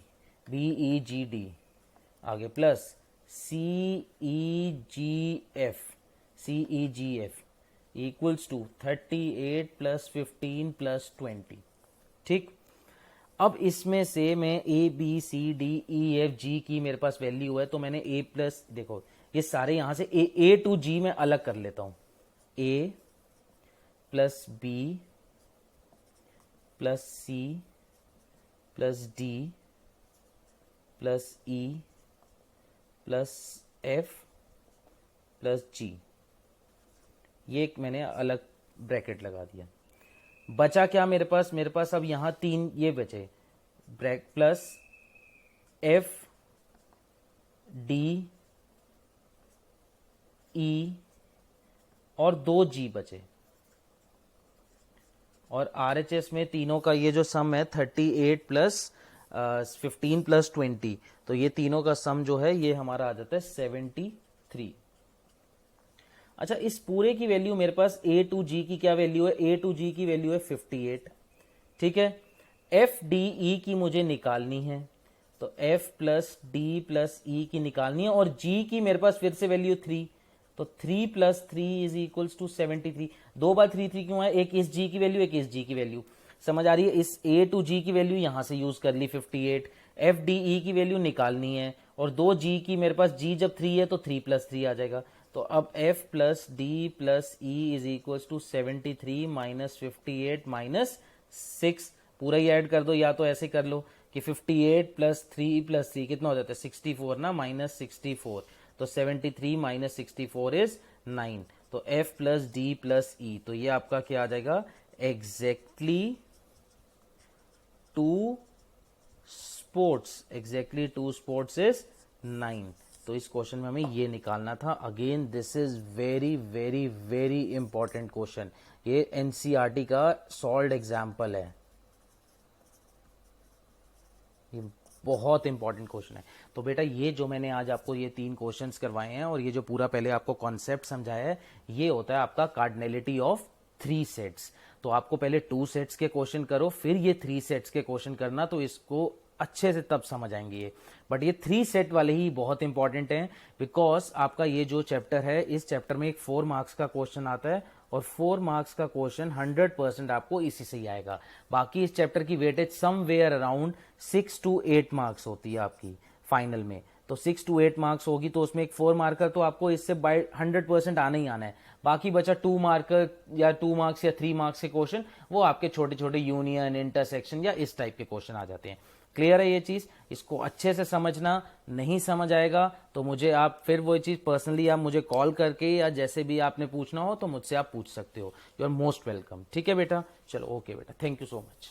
[SPEAKER 1] B E G D, आगे plus C E G F, C E G F equals to 38 plus 15 plus 20। ठीक, अब इसमें से मैं A B C D E F G की मेरे पास value है, तो मैंने ए प्लस, देखो ये सारे यहां से ए टू जी में अलग कर लेता हूं। A plus B plus C plus D plus E plus F plus G, ये एक मैंने अलग ब्रैकेट लगा दिया। बचा क्या मेरे पास अब यहां 3 ये बचे, प्लस एफ डी ई और 2 जी बचे, और RHS में तीनों का ये जो सम है 38 प्लस 15 प्लस 20, तो ये तीनों का सम जो है ये हमारा आ जाता है 73। अच्छा, इस पूरे की वैल्यू मेरे पास ए टू जी की क्या वैल्यू है, ए टू जी की वैल्यू है 58। ठीक है, एफ डी ई की मुझे निकालनी है, तो एफ प्लस डी प्लस ई की निकालनी है, और जी की मेरे पास फिर से वैल्यू 3, तो 3 प्लस 3 इज इक्वल्स टू 73। 2 बार 3 3 क्यों है, एक इस जी की वैल्यू एक इस जी की वैल्यू, समझ आ रही है? इस ए टू जी की वैल्यू यहां से यूज कर ली 58, एफ डी ई की वैल्यू निकालनी है, और 2 जी की मेरे पास जी जब 3 है तो 3 प्लस 3 आ जाएगा। तो अब f plus D plus E is equal to 73 minus 58 minus 6, पूरा ही ऐड कर दो, या तो ऐसे कर लो कि 58 प्लस 3 प्लस 3 कितना हो जाता है 64 ना, माइनस 64, तो 73 माइनस 64 इज 9। तो f प्लस डी प्लस ई, तो ये आपका क्या आ जाएगा, exactly 2 sports, exactly 2 sports is 9। तो इस क्वेश्चन में हमें ये निकालना था। Again this is very very very important question, ये एनसीईआरटी का सॉल्व्ड एग्जाम्पल है, ये बहुत इंपॉर्टेंट क्वेश्चन है। तो बेटा ये जो मैंने आज आपको ये 3 क्वेश्चंस करवाए हैं और ये जो पूरा पहले आपको कॉन्सेप्ट समझाया है, ये होता है आपका कार्डिनलिटी ऑफ 3 सेट्स। तो आपको पहले 2 सेट्स के क्वेश्चन करो, फिर ये 3 सेट्स के क्वेश्चन करना, तो इसको अच्छे से तब समझ आएंगे ये। बट ये 3 सेट वाले ही बहुत इंपॉर्टेंट हैं, बिकॉज आपका ये जो चैप्टर है, इस चैप्टर में एक 4 मार्क्स का क्वेश्चन आता है, और 4 मार्क्स का क्वेश्चन 100% आपको इसी से ही आएगा। बाकी इस चैप्टर की weightage somewhere around 6 to 8 marks होती है आपकी फाइनल में। तो 6 to 8 मार्क्स होगी, तो उसमें एक 4 मार्कर तो आपको इससे बाय 100% आना ही आना है। बाकी बचा 2 मार्कर या 2 मार्क्स या 3 मार्क्स के क्वेश्चन, वो आपके छोटे छोटे यूनियन, इंटरसेक्शन या इस टाइप के क्वेश्चन आ जाते हैं। क्लियर है ये चीज? इसको अच्छे से समझना। नहीं समझ आएगा तो मुझे आप फिर वो चीज पर्सनली आप मुझे कॉल करके या जैसे भी आपने पूछना हो तो मुझसे आप पूछ सकते हो। You are most welcome. ठीक है बेटा, चलो ओके बेटा, थैंक यू सो मच।